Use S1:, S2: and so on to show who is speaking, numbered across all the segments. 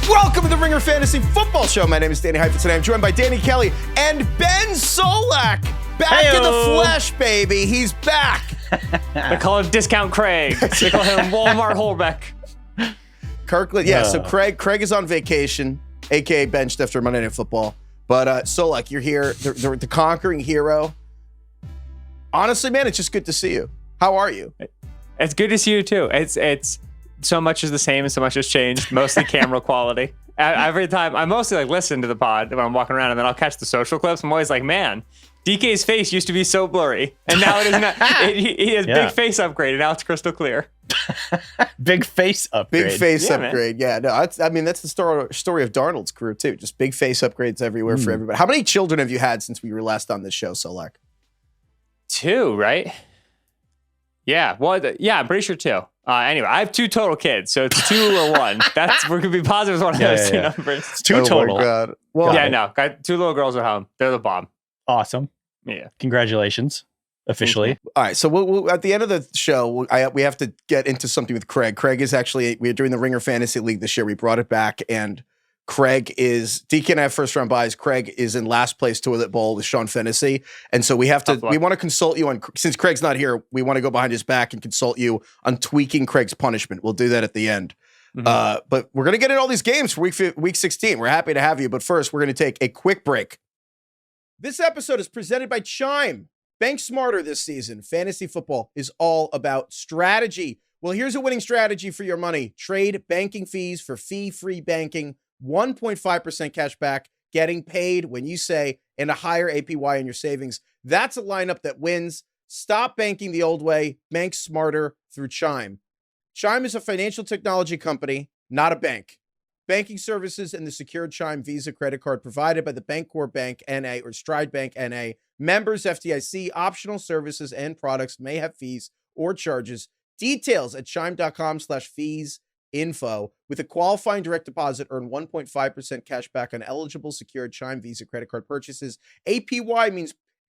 S1: Welcome to the Ringer Fantasy Football Show. My name is Danny Heifetz, and I'm joined by Danny Kelly and Ben Solak. Back in the flesh, baby. He's back.
S2: They call him Discount Craig. They call him Walmart Holbeck.
S1: Kirkland, yeah. So Craig is on vacation, a.k.a. benched after Monday Night Football. But Solak, you're here, the conquering hero. Honestly, man, it's just good to see you. How are you?
S2: It's good to see you, too. It's so much is the same and so much has changed. Mostly camera quality. Every time, I mostly listen to the pod when I'm walking around, and then I'll catch the social clips. I'm always like, man, DK's face used to be so blurry, and now it is not. He has big face upgrade, and now it's crystal clear.
S3: Big face upgrade.
S1: Big face
S3: upgrade.
S1: Yeah, no, that's the story of Darnold's career too. Just big face upgrades everywhere for everybody. How many children have you had since we were last on this show, Solak?
S2: 2, right? Yeah. Well, I'm pretty sure 2. Anyway, I have 2 total kids, so it's 2 or 1. We're gonna be positive with one of those two numbers.
S3: It's 2 total.
S1: My God. Well,
S2: got 2 little girls at home. They're the bomb.
S3: Awesome.
S2: Yeah.
S3: Congratulations. Officially.
S1: All right, so we'll at the end of the show, we have to get into something with Craig. Craig is we're doing the Ringer Fantasy League this year. We brought it back, and Craig is, DK and I have first round buys. Craig is in last place toilet bowl with Sean Fennessy. And so we want to consult you on, since Craig's not here, we want to go behind his back and consult you on tweaking Craig's punishment. We'll do that at the end. But we're going to get in all these games for week 16. We're happy to have you. But first, we're going to take a quick break. This episode is presented by Chime. Bank smarter this season. Fantasy football is all about strategy. Well, here's a winning strategy for your money. Trade banking fees for fee-free banking. 1.5% cash back, getting paid when you say, and a higher APY in your savings. That's a lineup that wins. Stop banking the old way. Bank smarter through Chime. Chime is a financial technology company, not a bank. Banking services and the secured Chime Visa credit card provided by the Bancorp Bank N.A. or Stride Bank N.A. Members FDIC. Optional services and products may have fees or charges. Details at chime.com/fees. Info. With a qualifying direct deposit, earn 1.5% cash back on eligible secured Chime Visa credit card purchases. APY means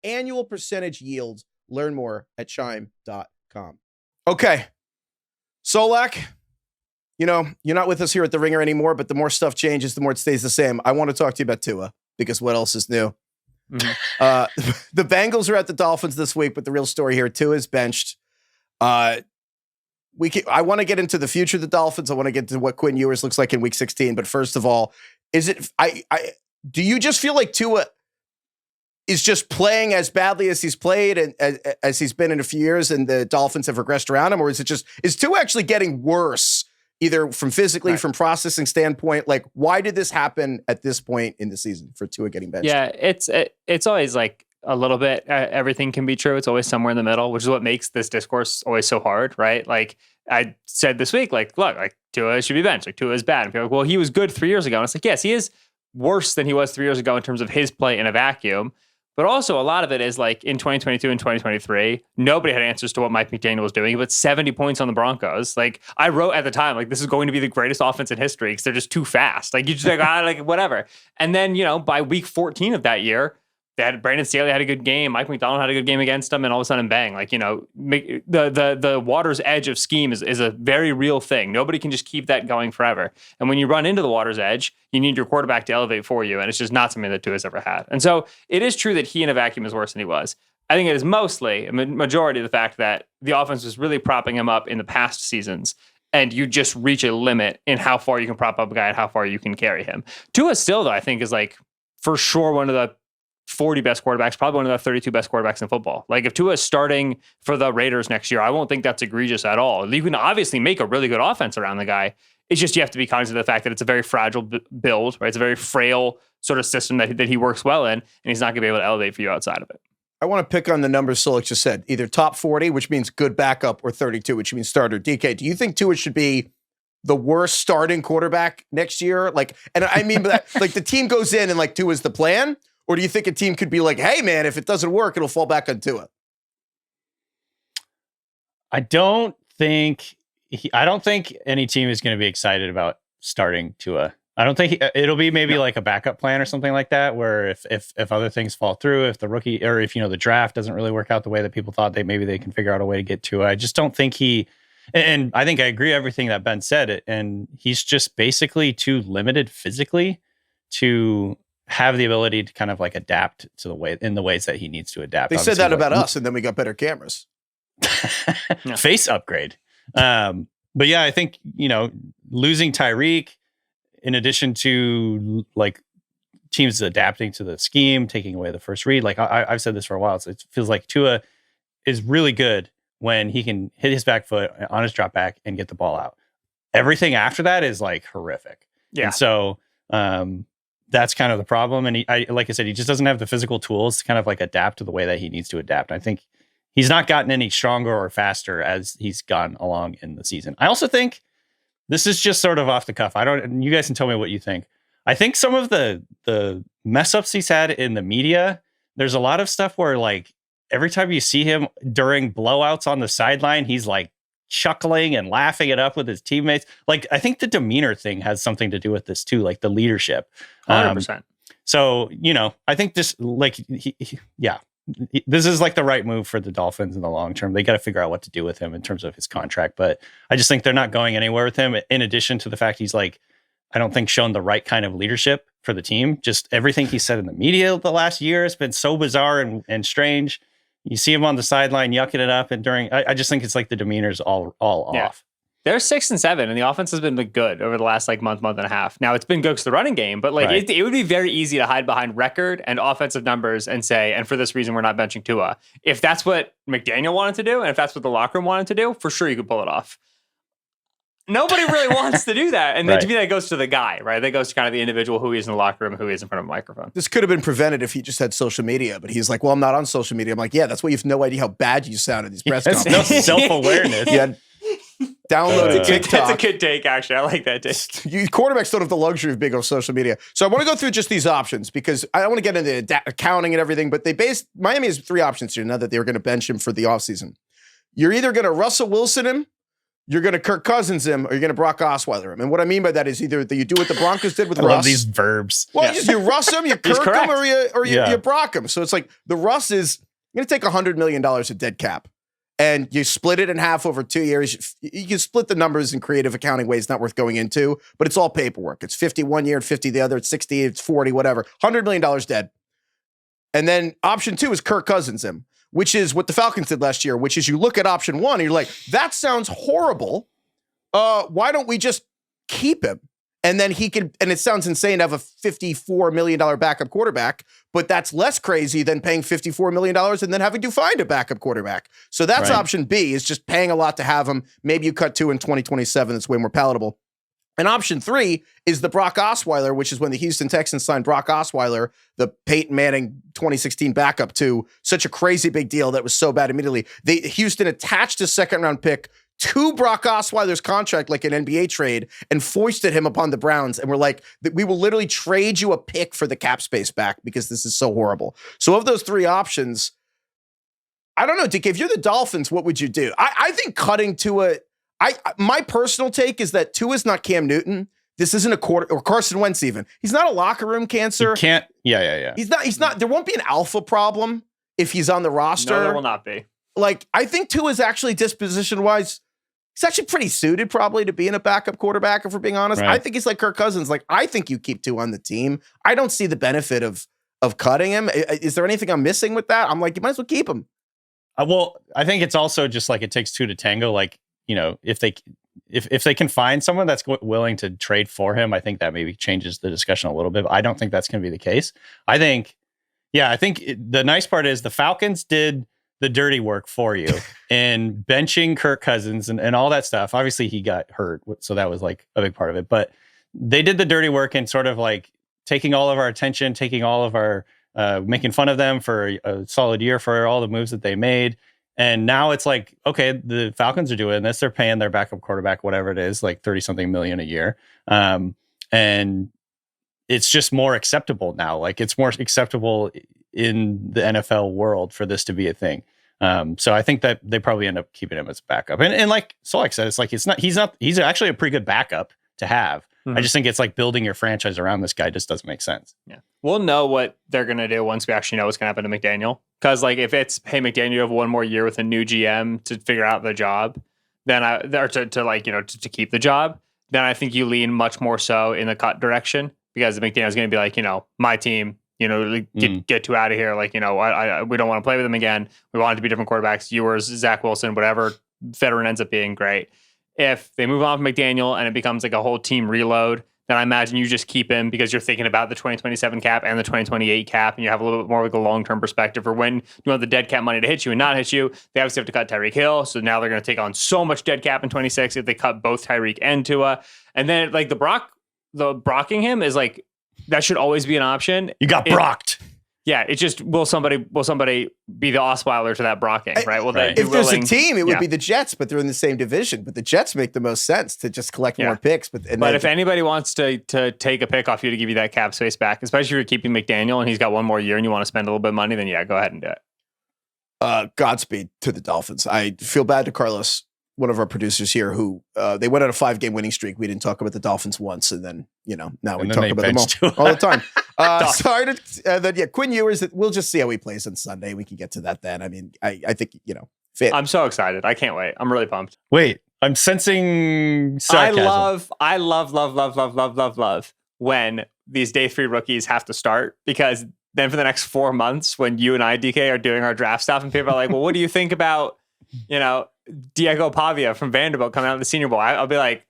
S1: annual percentage yield. Learn more at chime.com. Okay. Solak, you're not with us here at the Ringer anymore, but the more stuff changes, the more it stays the same. I want to talk to you about Tua, because what else is new? The Bengals are at the Dolphins this week, but the real story here, Tua is benched. I want to get into the future of the Dolphins. I want to get to what Quinn Ewers looks like in week 16. But first of all, do you just feel like Tua is just playing as badly as he's played and as he's been in a few years, and the Dolphins have regressed around him? Or is Tua actually getting worse, either from physically, from processing standpoint? Like, why did this happen at this point in the season for Tua getting benched?
S2: Yeah, it's always like a little bit, everything can be true. It's always somewhere in the middle, which is what makes this discourse always so hard, right? Like I said this week, look, Tua should be benched. Like Tua is bad. And people are like, well, he was good 3 years ago. And it's like, yes, he is worse than he was 3 years ago in terms of his play in a vacuum. But also a lot of it is like in 2022 and 2023, nobody had answers to what Mike McDaniel was doing. He put 70 points on the Broncos. Like I wrote at the time, like this is going to be the greatest offense in history because they're just too fast. Like you just like whatever. And then, by week 14 of that year, Brandon Staley had a good game. Mike McDonald had a good game against them, and all of a sudden, bang! The water's edge of scheme is a very real thing. Nobody can just keep that going forever. And when you run into the water's edge, you need your quarterback to elevate for you, and it's just not something that Tua has ever had. And so it is true that he in a vacuum is worse than he was. I think it is mostly a majority of the fact that the offense was really propping him up in the past seasons, and you just reach a limit in how far you can prop up a guy and how far you can carry him. Tua still, though, I think is like for sure one of the 40 best quarterbacks, probably one of the 32 best quarterbacks in football. Like if Tua is starting for the Raiders next year, I won't think that's egregious at all. You can obviously make a really good offense around the guy. It's just you have to be cognizant of the fact that it's a very fragile build, right? It's a very frail sort of system that he works well in, and he's not going to be able to elevate for you outside of it.
S1: I want to pick on the numbers Solak just said, either top 40, which means good backup, or 32, which means starter. DK, do you think Tua should be the worst starting quarterback next year? Like, and I mean, like the team goes in and like Tua's the plan? Or do you think a team could be like, hey, man, if it doesn't work, it'll fall back on Tua?
S3: I don't think any team is going to be excited about starting Tua. I don't think it'll be maybe like a backup plan or something like that, where if other things fall through, if the rookie or if the draft doesn't really work out the way that people thought, maybe they can figure out a way to get Tua. I just don't think And I think I agree everything that Ben said. And he's just basically too limited physically to have the ability to kind of like adapt to the ways that he needs to adapt.
S1: They
S3: Obviously,
S1: said that about us, and then we got better cameras.
S3: Face upgrade. But yeah, I think, losing Tyreek, in addition to like teams adapting to the scheme, taking away the first read, like I've said this for a while. So it feels like Tua is really good when he can hit his back foot on his drop back and get the ball out. Everything after that is like horrific.
S2: Yeah.
S3: And so that's kind of the problem. And like I said, he just doesn't have the physical tools to kind of like adapt to the way that he needs to adapt. I think he's not gotten any stronger or faster as he's gone along in the season. I also think this is just sort of off the cuff. You guys can tell me what you think. I think some of the mess ups he's had in the media, there's a lot of stuff where like every time you see him during blowouts on the sideline, he's like chuckling and laughing it up with his teammates. Like, I think the demeanor thing has something to do with this too, like the leadership.
S2: 100%.
S3: So, I think this, like, this is like the right move for the Dolphins in the long term. They got to figure out what to do with him in terms of his contract. But I just think they're not going anywhere with him. In addition to the fact he's like, I don't think shown the right kind of leadership for the team. Just everything he said in the media the last year has been so bizarre and strange. You see him on the sideline yucking it up, and I just think it's like the demeanor's all off.
S2: They're 6-7, and the offense has been good over the last like month and a half. Now it's been good because the running game, but like it would be very easy to hide behind record and offensive numbers and say, and for this reason, we're not benching Tua. If that's what McDaniel wanted to do, and if that's what the locker room wanted to do, for sure you could pull it off. Nobody really wants to do that. And then to me, that goes to the guy, right? That goes to kind of the individual who he is in the locker room, who he is in front of a microphone.
S1: This could have been prevented if he just had social media, but he's like, well, I'm not on social media. I'm like, yeah, that's why you have no idea how bad you sound in these press conferences.
S3: No self-awareness.
S1: Yeah. Download TikTok.
S2: That's a good take, actually. I like that take.
S1: Quarterbacks don't have the luxury of being on social media. So I want to go through just these options because I don't want to get into accounting and everything, but Miami has 3 options here now that they were going to bench him for the offseason. You're either going to Russell Wilson him, you're going to Kirk Cousins him, or you're going to Brock Osweiler him. And what I mean by that is either that you do what the Broncos did with
S3: I
S1: Russ.
S3: love these verbs.
S1: Well, you Russ him, you Kirk him, or you Brock him. So it's like the Russ is going to take $100 million of dead cap. And you split it in half over 2 years. You can split the numbers in creative accounting ways, not worth going into, but it's all paperwork. It's 50 one year and 50 the other. It's 60, it's 40, whatever. $100 million dead. And then option 2 is Kirk Cousins him, which is what the Falcons did last year, which is you look at option 1 and you're like, that sounds horrible. Why don't we just keep him? And then and it sounds insane to have a $54 million backup quarterback, but that's less crazy than paying $54 million and then having to find a backup quarterback. So that's option B, is just paying a lot to have him. Maybe you cut 2 in 2027. That's way more palatable. And option 3 is the Brock Osweiler, which is when the Houston Texans signed Brock Osweiler, the Peyton Manning 2016 backup, to such a crazy big deal that was so bad immediately. Houston attached a second-round pick to Brock Osweiler's contract like an NBA trade and foisted him upon the Browns. And we're like, we will literally trade you a pick for the cap space back because this is so horrible. So of those 3 options, I don't know, Dick, if you're the Dolphins, what would you do? I think cutting Tua, my personal take is that Tua's not Cam Newton. This isn't or Carson Wentz even. He's not a locker room cancer.
S3: You can't, yeah.
S1: He's not, there won't be an alpha problem if he's on the roster.
S2: No, there will not be.
S1: Like, I think Tua's actually disposition-wise, he's actually pretty suited probably to being a backup quarterback, if we're being honest. Right. I think he's like Kirk Cousins. Like, I think you keep Tua on the team. I don't see the benefit of cutting him. Is there anything I'm missing with that? I'm like, you might as well keep him.
S3: Well, I think it's also just like it takes 2 to tango. Like, if they can find someone that's willing to trade for him, I think that maybe changes the discussion a little bit. But I don't think that's going to be the case. I think the nice part is the Falcons did the dirty work for you in benching Kirk Cousins and all that stuff. Obviously he got hurt, so that was like a big part of it, but they did the dirty work and sort of like taking all of our attention, taking all of our, making fun of them for a solid year for all the moves that they made. And now it's like, okay, the Falcons are doing this. They're paying their backup quarterback, whatever it is, like 30 something million a year. And it's just more acceptable now. Like it's more acceptable in the NFL world for this to be a thing. So I think that they probably end up keeping him as a backup. And like Solak said, it's like, he's actually a pretty good backup to have. I just think it's like building your franchise around this guy just doesn't make sense.
S2: Yeah. We'll know what they're going to do once we actually know what's going to happen to McDaniel. Because like if it's, hey, McDaniel, you have 1 more year with a new GM to figure out the job, then to keep the job, then I think you lean much more so in the cut direction, because McDaniel's going to be like, my team, get two out of here. Like, we don't want to play with them again. We want it to be different quarterbacks. Yours, Zach Wilson, whatever veteran ends up being, great. If they move on from McDaniel and it becomes like a whole team reload, then I imagine you just keep him because you're thinking about the 2027 cap and the 2028 cap, and you have a little bit more of a long-term perspective for when you want the dead cap money to hit you and not hit you. They obviously have to cut Tyreek Hill, so now they're going to take on so much dead cap in 26 if they cut both Tyreek and Tua. And then like the brocking him is like, that should always be an option.
S3: You got brocked.
S2: Yeah, it's just, will somebody be the Osweiler to that brocking, right? Well,
S3: right.
S1: If there's a team, it would be the Jets, but they're in the same division. But the Jets make the most sense to just collect more picks. But
S2: if anybody wants to take a pick off you to give you that cap space back, especially if you're keeping McDaniel and he's got one more year and you want to spend a little bit of money, then go ahead and do it.
S1: Godspeed to the Dolphins. I feel bad to Carlos, one of our producers here, who they went on a 5-game winning streak. We didn't talk about the Dolphins once, and then now we talk about them all the time. Sorry to Quinn Ewers. We'll just see how he plays on Sunday. We can get to that then. I mean, I think fit.
S2: I'm so excited. I can't wait. I'm really pumped.
S3: Wait, I'm sensing sarcasm.
S2: I love when these day 3 rookies have to start, because then for the next 4 months, when you and I, DK, are doing our draft stuff, and people are like, well, what do you think about Diego Pavia from Vanderbilt coming out of the Senior Bowl? I'll be like,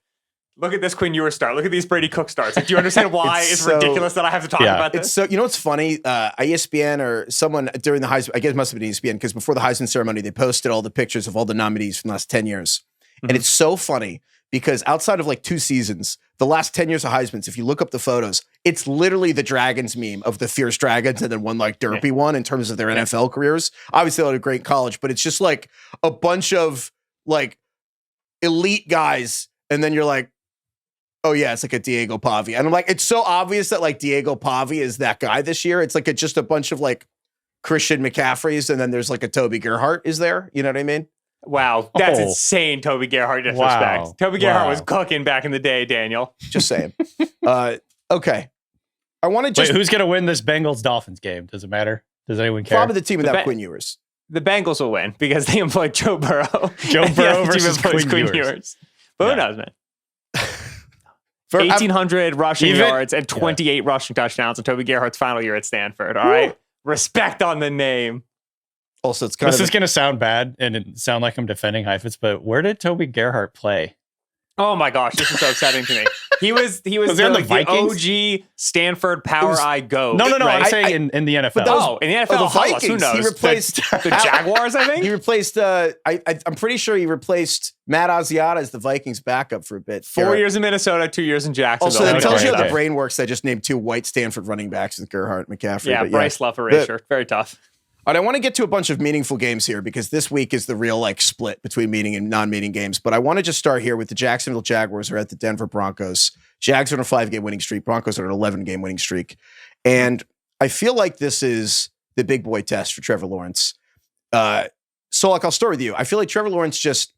S2: look at this Quinn Ewers start. Look at these Brady Cook starts. Like, do you understand why it's ridiculous that I have to talk about this?
S1: It's so, what's funny? ESPN or someone during the Heisman, I guess it must have been ESPN, because before the Heisman ceremony, they posted all the pictures of all the nominees from the last 10 years. And it's so funny because outside of like 2 seasons, the last 10 years of Heisman's, if you look up the photos, it's literally the Dragons meme of the Fierce Dragons and then one like derpy one in terms of their NFL careers. Obviously, they had a great college, but it's just like a bunch of like elite guys. And then you're like, oh yeah, it's like a Diego Pavia. And I'm like, it's so obvious that like Diego Pavia is that guy this year. It's like just a bunch of like Christian McCaffreys. And then there's like a Toby Gerhart is there. You know what I mean?
S2: Wow, that's insane, Toby Gerhart disrespect.
S3: Wow.
S2: Toby Gerhart was cooking back in the day, Daniel.
S1: Just saying. Okay. I want to just...
S3: Wait, who's going to win this Bengals-Dolphins game? Does it matter? Does anyone care?
S1: Probably the team without Quinn Ewers.
S2: The Bengals will win because they employed Joe Burrow.
S3: Joe Burrow versus Quinn Ewers.
S2: But who knows, man? 1,800 rushing yards and 28 rushing touchdowns in Toby Gerhart's final year at Stanford. All right? Respect on the name.
S1: Also, it's kind
S3: this is going to sound bad and it sound like I'm defending Heifetz, but where did Toby Gerhart play?
S2: Oh my gosh, this is so upsetting to me. He was the OG Stanford Power Eye GOAT.
S3: No. Right? I'm saying in the NFL.
S2: In the NFL,
S1: the Vikings.
S2: Who knows?
S1: He replaced
S2: the Jaguars, I think.
S1: He replaced. I'm pretty sure he replaced Matt Asiata as the Vikings backup for a bit.
S2: 4 years in Minnesota, 2 years in Jacksonville.
S1: Also, that tells you how the brain works. I just named 2 white Stanford running backs with Gerhart and McCaffrey.
S2: Yeah, Bryce Love erasure. Very tough.
S1: All right, I want to get to a bunch of meaningful games here because this week is the real like split between meeting and non-meeting games. But I want to just start here with the Jacksonville Jaguars are at the Denver Broncos. Jags are on a 5-game winning streak. Broncos are on an 11-game winning streak. And I feel like this is the big boy test for Trevor Lawrence. Solak, I'll start with you. I feel like Trevor Lawrence just,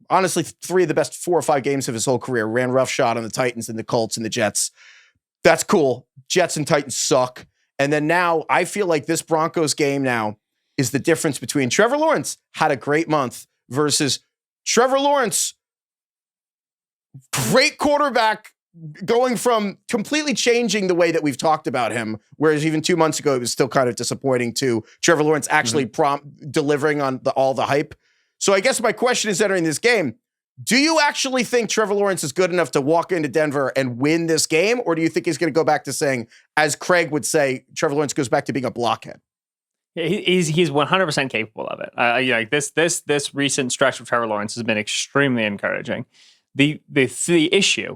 S1: honestly, 3 of the best 4 or 5 games of his whole career. Ran roughshod on the Titans and the Colts and the Jets. That's cool. Jets and Titans suck. And then now I feel like this Broncos game now is the difference between Trevor Lawrence had a great month versus Trevor Lawrence, great quarterback, going from completely changing the way that we've talked about him, whereas even 2 months ago, it was still kind of disappointing, to Trevor Lawrence actually delivering on all the hype. So I guess my question is entering this game, do you actually think Trevor Lawrence is good enough to walk into Denver and win this game? Or do you think he's going to go back to saying, as Craig would say, Trevor Lawrence goes back to being a blockhead?
S2: Yeah, he's 100% capable of it. This recent stretch of Trevor Lawrence has been extremely encouraging. The issue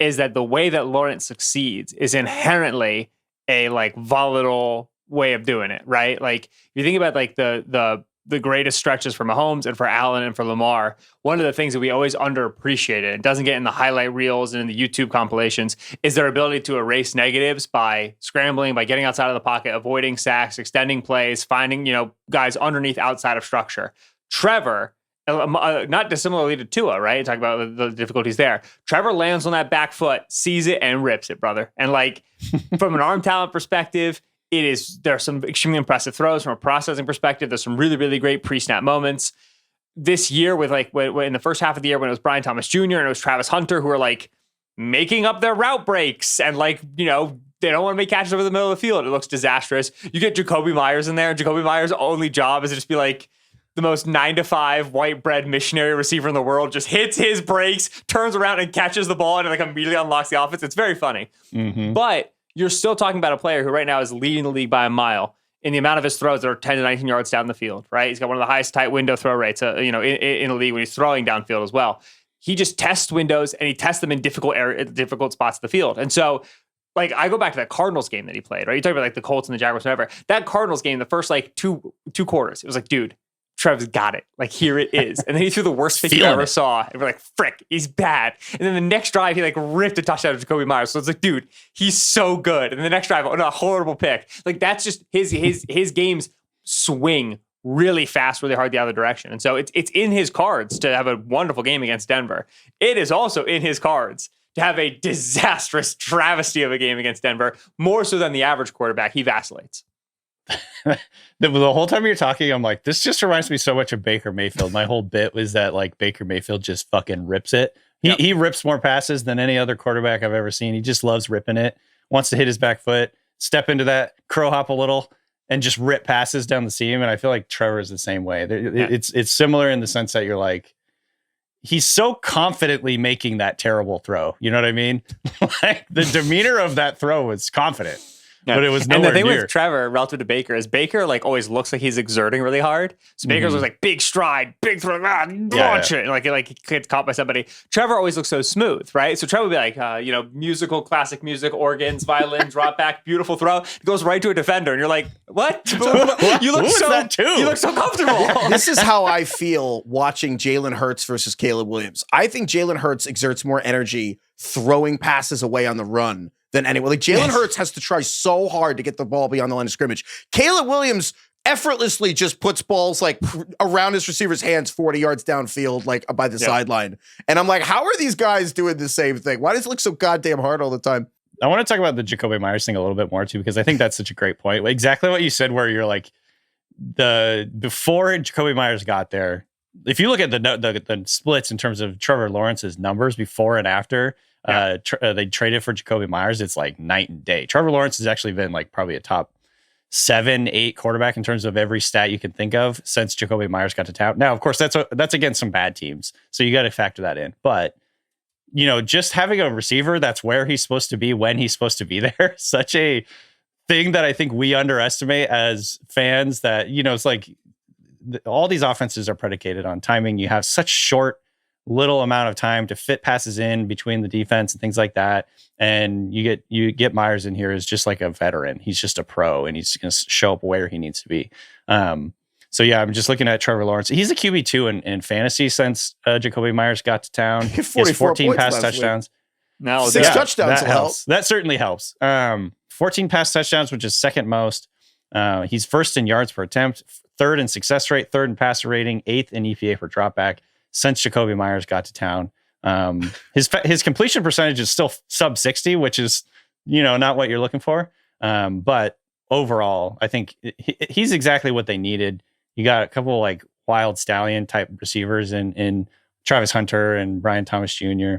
S2: is that the way that Lawrence succeeds is inherently a like volatile way of doing it, right? Like if you think about like the greatest stretches for Mahomes and for Allen and for Lamar, one of the things that we always underappreciated, it doesn't get in the highlight reels and in the YouTube compilations, is their ability to erase negatives by scrambling, by getting outside of the pocket, avoiding sacks, extending plays, finding, guys underneath outside of structure. Trevor, not dissimilarly to Tua, right? Talk about the difficulties there. Trevor lands on that back foot, sees it, and rips it, brother. And like from an arm talent perspective, there are some extremely impressive throws. From a processing perspective, there's some really, really great pre-snap moments. this year with like when in the first half of the year when it was Brian Thomas Jr. and it was Travis Hunter who are like making up their route breaks and like, they don't want to make catches over the middle of the field. It looks disastrous. You get Jacoby Myers in there, and Jacoby Myers' only job is to just be like the most 9-to-5 white bread missionary receiver in the world, just hits his breaks, turns around and catches the ball and like immediately unlocks the offense. It's very funny. Mm-hmm. But you're still talking about a player who right now is leading the league by a mile in the amount of his throws that are 10 to 19 yards down the field, right? He's got one of the highest tight window throw rates, in the league when he's throwing downfield as well. He just tests windows and he tests them in difficult spots of the field. And so, like, I go back to that Cardinals game that he played, right? You talk about like the Colts and the Jaguars, whatever. That Cardinals game, the first like two quarters, it was like, dude, Trev's got it. Like, here it is. And then he threw the worst pick you ever saw. And we're like, frick, he's bad. And then the next drive, he like ripped a touchdown to Jacoby Myers. So it's like, dude, he's so good. And then the next drive, a horrible pick. Like, that's just his games swing really fast, really hard the other direction. And so it's in his cards to have a wonderful game against Denver. It is also in his cards to have a disastrous travesty of a game against Denver, more so than the average quarterback. He vacillates.
S3: The whole time you're talking, I'm like, this just reminds me so much of Baker Mayfield. My whole bit was that like Baker Mayfield just fucking rips it. He rips more passes than any other quarterback I've ever seen. He just loves ripping it, wants to hit his back foot, step into that, crow hop a little, and just rip passes down the seam. And I feel like Trevor is the same way. It's similar in the sense that you're like, he's so confidently making that terrible throw. You know what I mean? Like the demeanor of that throw was confident. Yeah. But it was nowhere
S2: And the thing
S3: near.
S2: with Trevor relative to Baker is Baker like always looks like he's exerting really hard. So Baker's looks like big stride, big throw, launch it, and like he gets caught by somebody. Trevor always looks so smooth, right? So Trevor would be like, musical, classic music, organs, violin, drop back, beautiful throw. It goes right to a defender, and you're like, what? You look You look so comfortable.
S1: This is how I feel watching Jalen Hurts versus Caleb Williams. I think Jalen Hurts exerts more energy throwing passes away on the run than anyone. Like Jalen Hurts has to try so hard to get the ball beyond the line of scrimmage. Caleb Williams effortlessly just puts balls like around his receiver's hands 40 yards downfield, like by the sideline. And I'm like, how are these guys doing the same thing? Why does it look so goddamn hard all the time?
S3: I want to talk about the Jacoby Myers thing a little bit more too, because I think that's such a great point. Exactly what you said, where you're like, before Jacoby Myers got there, if you look at the splits in terms of Trevor Lawrence's numbers before and after, they traded for Jacoby Myers, it's like night and day. Trevor Lawrence has actually been like probably a top 7-8 quarterback in terms of every stat you can think of since Jacoby Myers got to town. Now, of course, that's against some bad teams, so you got to factor that in. But just having a receiver that's where he's supposed to be when he's supposed to be there, such a thing that I think we underestimate as fans. That it's like all these offenses are predicated on timing. You have such little amount of time to fit passes in between the defense and things like that. And you get Myers in here as just like a veteran. He's just a pro and he's going to show up where he needs to be. So yeah, I'm just looking at Trevor Lawrence. He's a QB2 in fantasy since Jacoby Myers got to town. He has 14 pass touchdowns.
S1: No, 6 touchdowns
S3: that helps. That certainly helps. 14 pass touchdowns, which is second most. He's first in yards per attempt, third in success rate, third in passer rating, 8th in EPA per dropback since Jacoby Myers got to town. His completion percentage is still sub 60, which is, not what you're looking for. But overall, I think he's exactly what they needed. You got a couple like wild stallion type receivers in Travis Hunter and Brian Thomas Jr.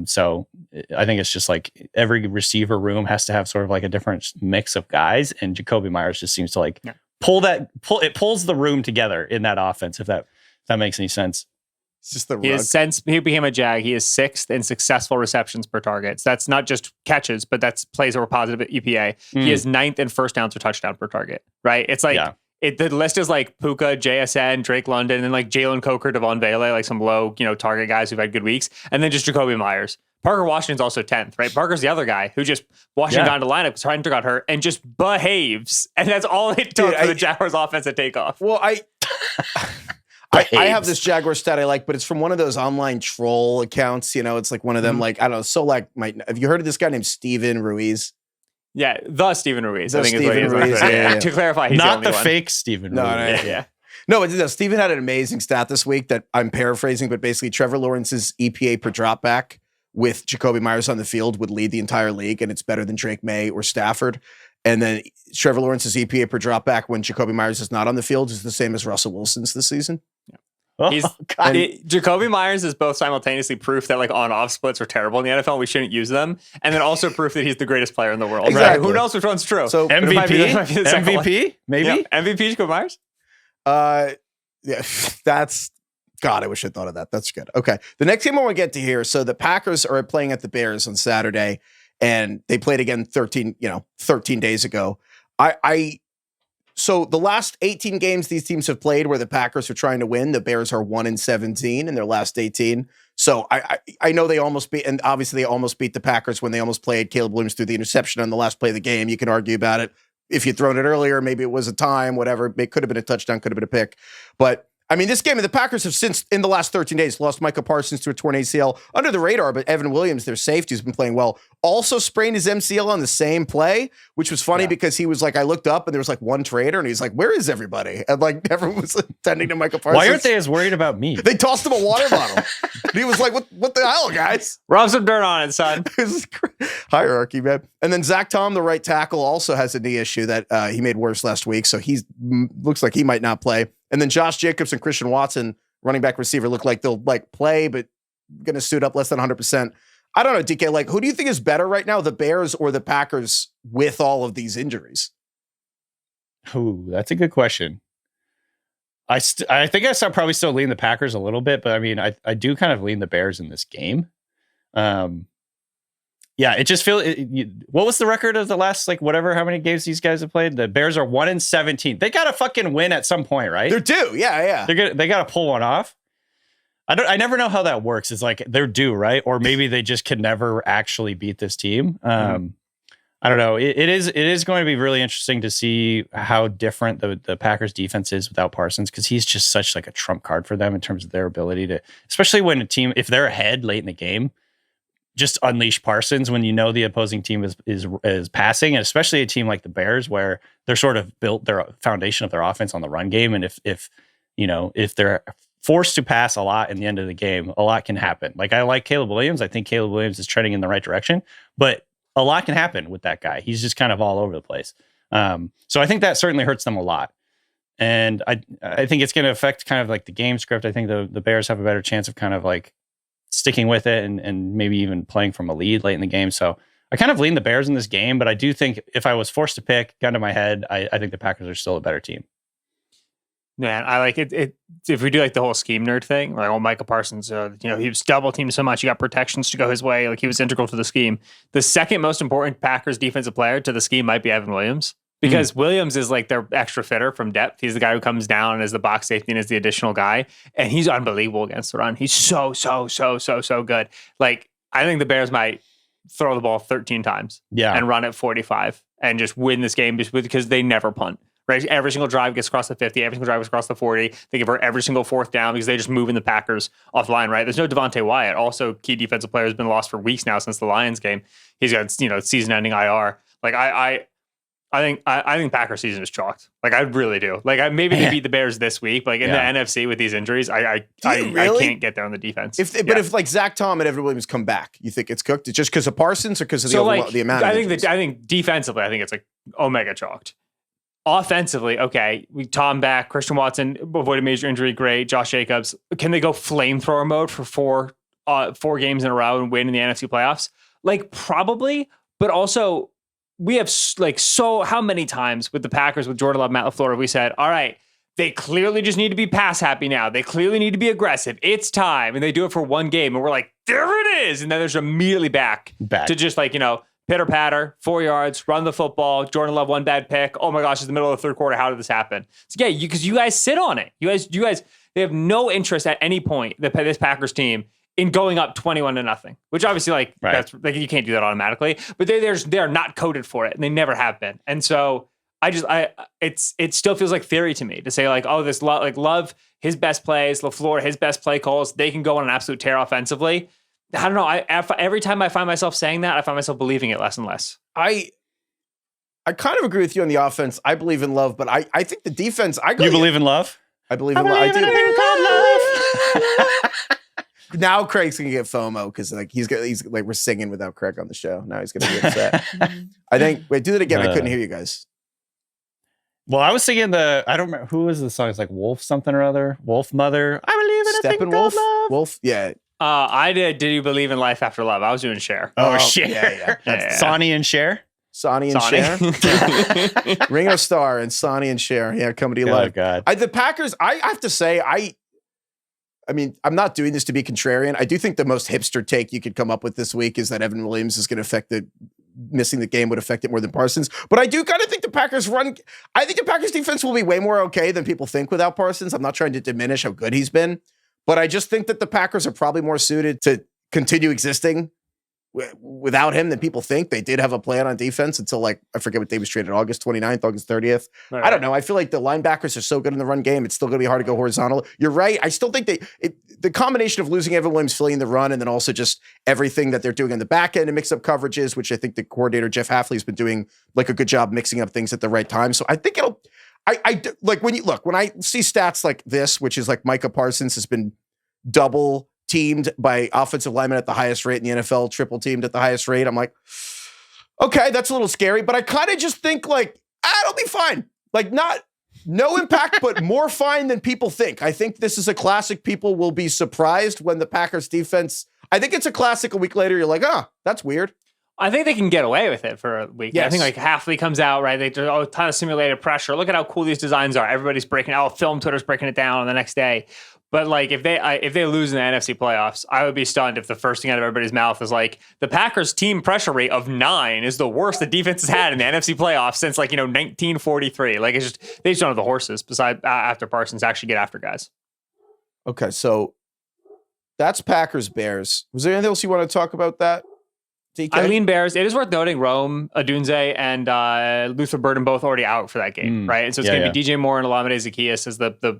S3: So I think it's just like every receiver room has to have sort of like a different mix of guys, and Jacoby Myers just seems to like pulls the room together in that offense. If that makes any sense.
S1: It's just the rug.
S2: Since he became a Jag, he is 6th in successful receptions per target. So that's not just catches, but that's plays over positive EPA. He is 9th in first downs or touchdown per target, right? It's like the list is like Puka, JSN, Drake London, and then like Jalen Coker, Devon Vele, like some low, target guys who've had good weeks, and then just Jacoby Myers. Parker Washington's also 10th, right? Parker's the other guy who just Washington got into lineup because Hunter got hurt and just behaves, and that's all it took for the Jaguars offense to take off.
S1: Well, I have this Jaguar stat I like, but it's from one of those online troll accounts. It's like one of them, like, I don't know, Solak have you heard of this guy named Steven Ruiz?
S2: Yeah, the Steven Ruiz.
S1: The
S2: I think
S1: Steven
S2: is what
S1: Ruiz. Yeah.
S2: To clarify, he's
S3: not
S2: the
S3: the
S2: one.
S3: fake Steven
S1: No,
S3: Ruiz.
S1: yeah. No, Steven had an amazing stat this week that I'm paraphrasing, but basically Trevor Lawrence's EPA per dropback with Jacoby Myers on the field would lead the entire league, and it's better than Drake May or Stafford. And then Trevor Lawrence's EPA per dropback when Jacoby Myers is not on the field is the same as Russell Wilson's this season.
S2: Jacoby Myers is both simultaneously proof that like on-off splits are terrible in the NFL. We shouldn't use them, and then also proof that he's the greatest player in the world.
S1: Exactly.
S2: Right? Who knows which one's true?
S3: So MVP, maybe
S2: MVP Jacoby Myers.
S1: Yeah, that's God. I wish I thought of that. That's good. Okay, the next game I want to get to here. So the Packers are playing at the Bears on Saturday, and they played again 13 days ago. So the last 18 games these teams have played where the Packers are trying to win, the Bears are 1-17 in their last 18. So I know they almost beat, and obviously they almost beat the Packers when they almost played. Caleb Williams threw the interception on the last play of the game. You can argue about it. If you'd thrown it earlier, maybe it was a time, whatever. It could have been a touchdown, could have been a pick. But I mean, this game, the Packers have since, in the last 13 days, lost Micah Parsons to a torn ACL under the radar, but Evan Williams, their safety, has been playing well. Also sprained his MCL on the same play, which was funny because he was like, I looked up and there was like one trader and he's like, where is everybody? And like everyone was attending to Micah Parsons.
S3: Why aren't they as worried about me?
S1: They tossed him a water bottle. And he was like, what the hell, guys?
S2: Rub some dirt on it, son.
S1: Hierarchy, man. And then Zach Tom, the right tackle, also has a knee issue that he made worse last week. So he looks like he might not play. And then Josh Jacobs and Christian Watson, running back receiver, look like they'll like play, but going to suit up less than 100%. I don't know, DK, like who do you think is better right now, the Bears or the Packers with all of these injuries?
S3: Ooh, that's a good question. I think I probably still lean the Packers a little bit, but I mean, I do kind of lean the Bears in this game. Yeah, it just feels. What was the record of the last how many games these guys have played? The Bears are 1-17. They got to fucking win at some point, right?
S1: They're due, yeah.
S3: They got to pull one off. I never know how that works. It's like they're due, right? Or maybe they just can never actually beat this team. I don't know. It is going to be really interesting to see how different the Packers defense is without Parsons, because he's just such like a trump card for them in terms of their ability to, especially when a team, if they're ahead late in the game, just unleash Parsons when you know the opposing team is passing, and especially a team like the Bears where they're sort of built their foundation of their offense on the run game. And if they're forced to pass a lot in the end of the game, a lot can happen. Like I like Caleb Williams. I think Caleb Williams is trending in the right direction, but a lot can happen with that guy. He's just kind of all over the place. So I think that certainly hurts them a lot. And I think it's going to affect kind of like the game script. I think the Bears have a better chance of kind of like sticking with it and maybe even playing from a lead late in the game. So I kind of lean the Bears in this game, but I do think if I was forced to pick, gun to my head, I think the Packers are still a better team.
S2: Man, I like it. If we do like the whole scheme nerd thing, like Micah Parsons, he was double teamed so much, he got protections to go his way. Like he was integral to the scheme. The second most important Packers defensive player to the scheme might be Evan Williams, because Williams is like their extra fitter from depth. He's the guy who comes down as the box safety and is the additional guy. And he's unbelievable against the run. He's so good. Like I think the Bears might throw the ball 13 times and run it 45 and just win this game just because they never punt. Right, every single drive gets across the 50. Every single drive gets across the 40. They give her every single fourth down because they just moving the Packers offline. Right, there's no Devontae Wyatt. Also, key defensive player has been lost for weeks now since the Lions game. He's got season-ending IR. Like I think Packers season is chalked. Like I really do. Like maybe they beat the Bears this week, but like in the NFC with these injuries, I can't get there on the defense.
S1: If like Zach Tom and Evan Williams come back, you think it's cooked? It's just because of Parsons or because of the amount?
S2: I think defensively, I think it's like omega chalked. Offensively, okay, Tom back, Christian Watson avoided major injury, great. Josh Jacobs, can they go flamethrower mode for four games in a row and win in the NFC playoffs? Like probably, but also we have how many times with the Packers with Jordan Love, Matt LaFleur, we said, all right, they clearly just need to be pass happy now. They clearly need to be aggressive. It's time, and they do it for one game, and we're like, there it is, and then there's immediately back. To just pitter patter, 4 yards, run the football. Jordan Love, one bad pick. Oh my gosh, it's the middle of the third quarter. How did this happen? So yeah, because you guys sit on it. You guys, they have no interest at any point, this Packers team, in going up 21-0, which obviously that's like you can't do that automatically. But they're not coded for it, and they never have been. And so it still feels like theory to me to say this Love, his best plays, LaFleur, his best play calls, they can go on an absolute tear offensively. I don't know. Every time I find myself saying that, I find myself believing it less and less.
S1: I kind of agree with you on the offense. I believe in Love, but I think the defense.
S3: You believe in Love?
S1: I believe in Love. I do. Now Craig's gonna get FOMO because he's like we're singing without Craig on the show. Now he's gonna be upset. I think. Wait, do that again. I couldn't hear you guys.
S3: Well, I was thinking I don't remember who was the song. It's like Wolf something or other. Wolf Mother. I believe in a thing called love.
S1: Wolf, yeah.
S2: I did. Did you believe in life after love? I was doing Cher.
S3: Oh, Cher.
S1: Yeah.
S2: Yeah.
S3: Sonny and Cher.
S1: Sonny and Cher. Ringo Starr and Sonny and Cher. Yeah, Comedy Live.
S3: Oh, God.
S1: The Packers, I have to say, I mean, I'm not doing this to be contrarian. I do think the most hipster take you could come up with this week is that Evan Williams is going to affect missing the game would affect it more than Parsons. But I do kind of think the Packers defense will be way more okay than people think without Parsons. I'm not trying to diminish how good he's been, but I just think that the Packers are probably more suited to continue existing without him than people think. They did have a plan on defense until I forget what day was traded, August 29th, August 30th. Right. I don't know. I feel like the linebackers are so good in the run game. It's still going to be hard to go horizontal. You're right. I still think the combination of losing Evan Williams, filling the run, and then also just everything that they're doing in the back end and mix up coverages, which I think the coordinator, Jeff Hafley, has been doing a good job mixing up things at the right time. So I think when I see stats like this, which is like Micah Parsons has been double teamed by offensive linemen at the highest rate in the NFL, triple teamed at the highest rate. I'm like, okay, that's a little scary, but I kind of just think it'll be fine. No impact, but more fine than people think. I think this is a classic. People will be surprised when the Packers defense, I think it's a classic. A week later, you're like, that's weird.
S2: I think they can get away with it for a week. Yes. I think Hafley comes out, right? They do a ton of simulated pressure. Look at how cool these designs are. Everybody's breaking out. Film Twitter's breaking it down on the next day. But if they lose in the NFC playoffs, I would be stunned if the first thing out of everybody's mouth is the Packers team pressure rate of 9 is the worst the defense has had in the NFC playoffs since 1943. It's just they just don't have the horses besides after Parsons to actually get after guys.
S1: Okay, so that's Packers Bears. Was there anything else you want to talk about that? DK?
S2: I lean Bears. It is worth noting Rome, Odunze, and Luther Burden both already out for that game, right? And so it's going to be DJ Moore and Olamide Zaccheaus as the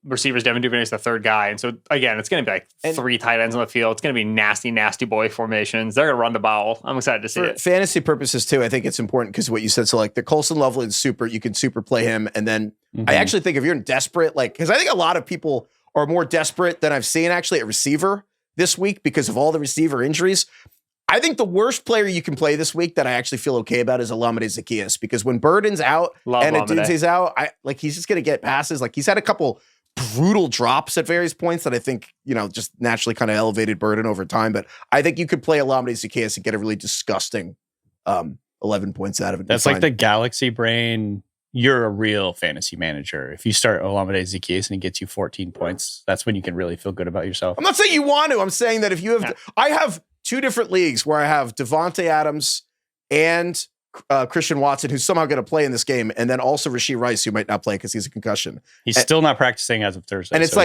S2: receivers. Devin Duvernay is the third guy. And so, again, it's going to be 3 tight ends on the field. It's going to be nasty, nasty boy formations. They're going to run the ball. I'm excited to see it.
S1: For fantasy purposes, too, I think it's important because what you said. So, the Colson Loveland super, you can super play him. And then I actually think if you're desperate, because I think a lot of people are more desperate than I've seen actually at receiver this week because of all the receiver injuries. I think the worst player you can play this week that I actually feel okay about is Olamide Zaccheaus, because when Burden's out and Odunze's out, he's just going to get passes. He's had a couple brutal drops at various points that I think, just naturally kind of elevated Burden over time. But I think you could play Olamide Zaccheaus and get a really disgusting 11 points out of it.
S3: That's like the galaxy brain. You're a real fantasy manager. If you start Olamide Zaccheaus and he gets you 14 points, that's when you can really feel good about yourself.
S1: I'm not saying you want to. I'm saying that if you have, I have 2 different leagues where I have Devontae Adams and Christian Watson, who's somehow going to play in this game, and then also Rashee Rice, who might not play because he's a concussion.
S3: He's still not practicing as of Thursday.
S1: And it's the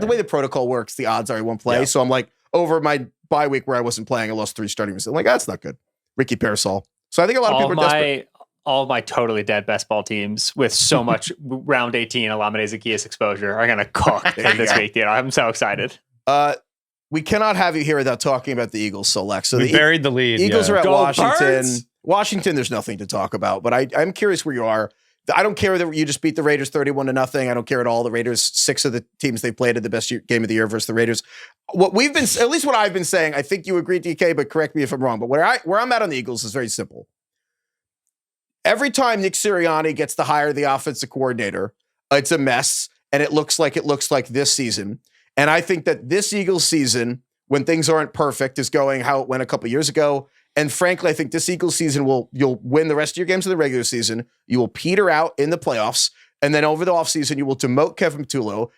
S1: way the protocol works, the odds are he won't play. Yeah. So I'm over my bye week where I wasn't playing, I lost 3 starting receivers. I'm that's not good. Ricky Parasol. So I think a lot of people are desperate.
S2: All of my totally dead best ball teams with so much round 18 Olamide Zaccheaus exposure are going to cook this week. I'm so excited.
S1: We cannot have you here without talking about the Eagles, Solak. So
S3: we buried the lead.
S1: Eagles are at
S2: Go
S1: Washington.
S2: Birds!
S1: Washington, there's nothing to talk about, but I'm curious where you are. I don't care that you just beat the Raiders 31-0. I don't care at all. The Raiders, 6 of the teams they played at the best game of the year versus the Raiders. At least what I've been saying, I think you agree, DK, but correct me if I'm wrong. But where I'm at on the Eagles is very simple. Every time Nick Sirianni gets to hire the offensive coordinator, it's a mess, and it looks like this season. And I think that this Eagles season, when things aren't perfect, is going how it went a couple years ago. And frankly, I think this Eagles season you'll win the rest of your games of the regular season. You will peter out in the playoffs. And then over the offseason, you will demote Kevin Patullo.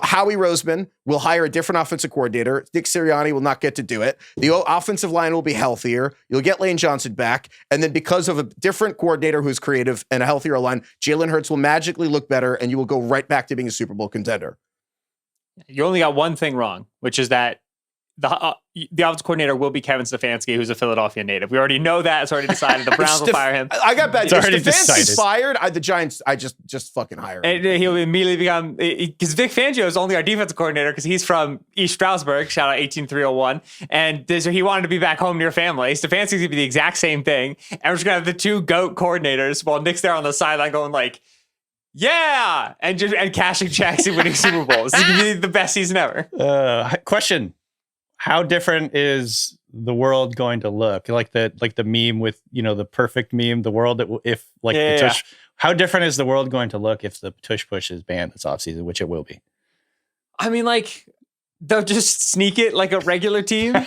S1: Howie Roseman will hire a different offensive coordinator. Nick Sirianni will not get to do it. The offensive line will be healthier. You'll get Lane Johnson back. And then because of a different coordinator who's creative and a healthier line, Jalen Hurts will magically look better, and you will go right back to being a Super Bowl contender.
S2: You only got one thing wrong, which is that the offensive coordinator will be Kevin Stefanski, who's a Philadelphia native. We already know that. It's already decided. The Browns will fire him.
S1: I got bad.
S3: It's already decided.
S1: Stefanski's fired. The Giants, I just fucking hire him.
S2: And he'll immediately become, because Vic Fangio is only our defensive coordinator because he's from East Stroudsburg, shout out 18301. And he wanted to be back home near family. Stefanski's going to be the exact same thing. And we're just going to have the 2 GOAT coordinators while Nick's there on the sideline going yeah, and cashing checks and winning Super Bowls. This is going to be the best season ever.
S3: Question. How different is the world going to look? Like the meme with, the perfect meme, the world that how different is the world going to look if the tush push is banned this offseason, which it will be?
S2: I mean, like, they'll just sneak it like a regular team, right?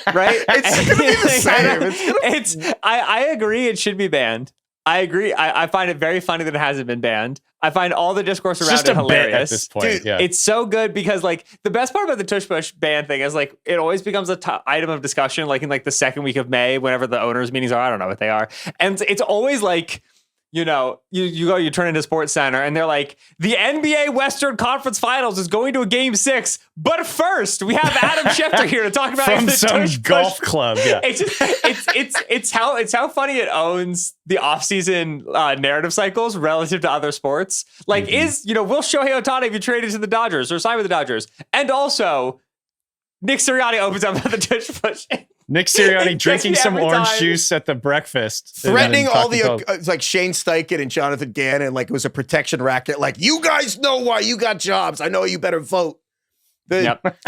S1: It's going to be the same.
S2: I agree it should be banned. I agree. I find it very funny that it hasn't been banned. I find all the discourse around
S3: just
S2: it
S3: a
S2: hilarious.
S3: bit at this point.
S2: Dude,
S3: yeah.
S2: it's so good because like the best part about the tush push ban thing is like it always becomes a item of discussion like in like the second week of May whenever the owners meetings are. I don't know what they are. And it's always like, you know, you turn into Sports Center and they're like, the NBA Western Conference Finals is going to a game 6. But first, we have Adam Schefter here to talk about
S3: from
S2: the
S3: some
S2: tush
S3: golf
S2: push.
S3: club. Yeah,
S2: it's how funny it owns the offseason narrative cycles relative to other sports. Like, will Shohei Ohtani be traded to the Dodgers or sign with the Dodgers? And also, Nick Sirianni opens up the tush push.
S3: Nick Sirianni drinking some orange juice at the breakfast.
S1: Threatening all the, like Shane Steichen and Jonathan Gannon, like it was a protection racket. Like, you guys know why you got jobs. I know you better vote.
S2: Yep.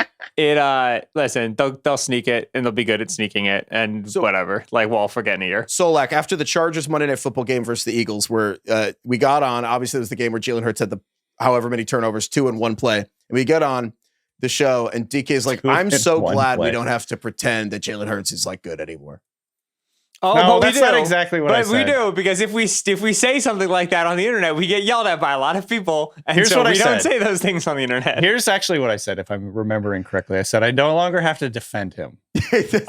S2: Listen, they'll sneak it and they'll be good at sneaking it and whatever. Like, we'll all forget in a year.
S1: Solak, after the Chargers Monday Night Football game versus the Eagles, where we got on, obviously it was the game where Jalen Hurts had the however many turnovers, 2 in 1 play. And we get on the show and DK is like, I'm so glad we don't have to pretend that Jalen Hurts is like good anymore.
S2: Oh,
S3: no,
S2: but
S3: that's
S2: we do.
S3: not exactly what I said.
S2: But we do, because if we say something like that on the internet, we get yelled at by a lot of people. And
S3: Here's
S2: so
S3: what
S2: we
S3: I
S2: don't
S3: said.
S2: say those things on the internet.
S3: Here's actually what I said, if I'm remembering correctly. I said I no longer have to defend him.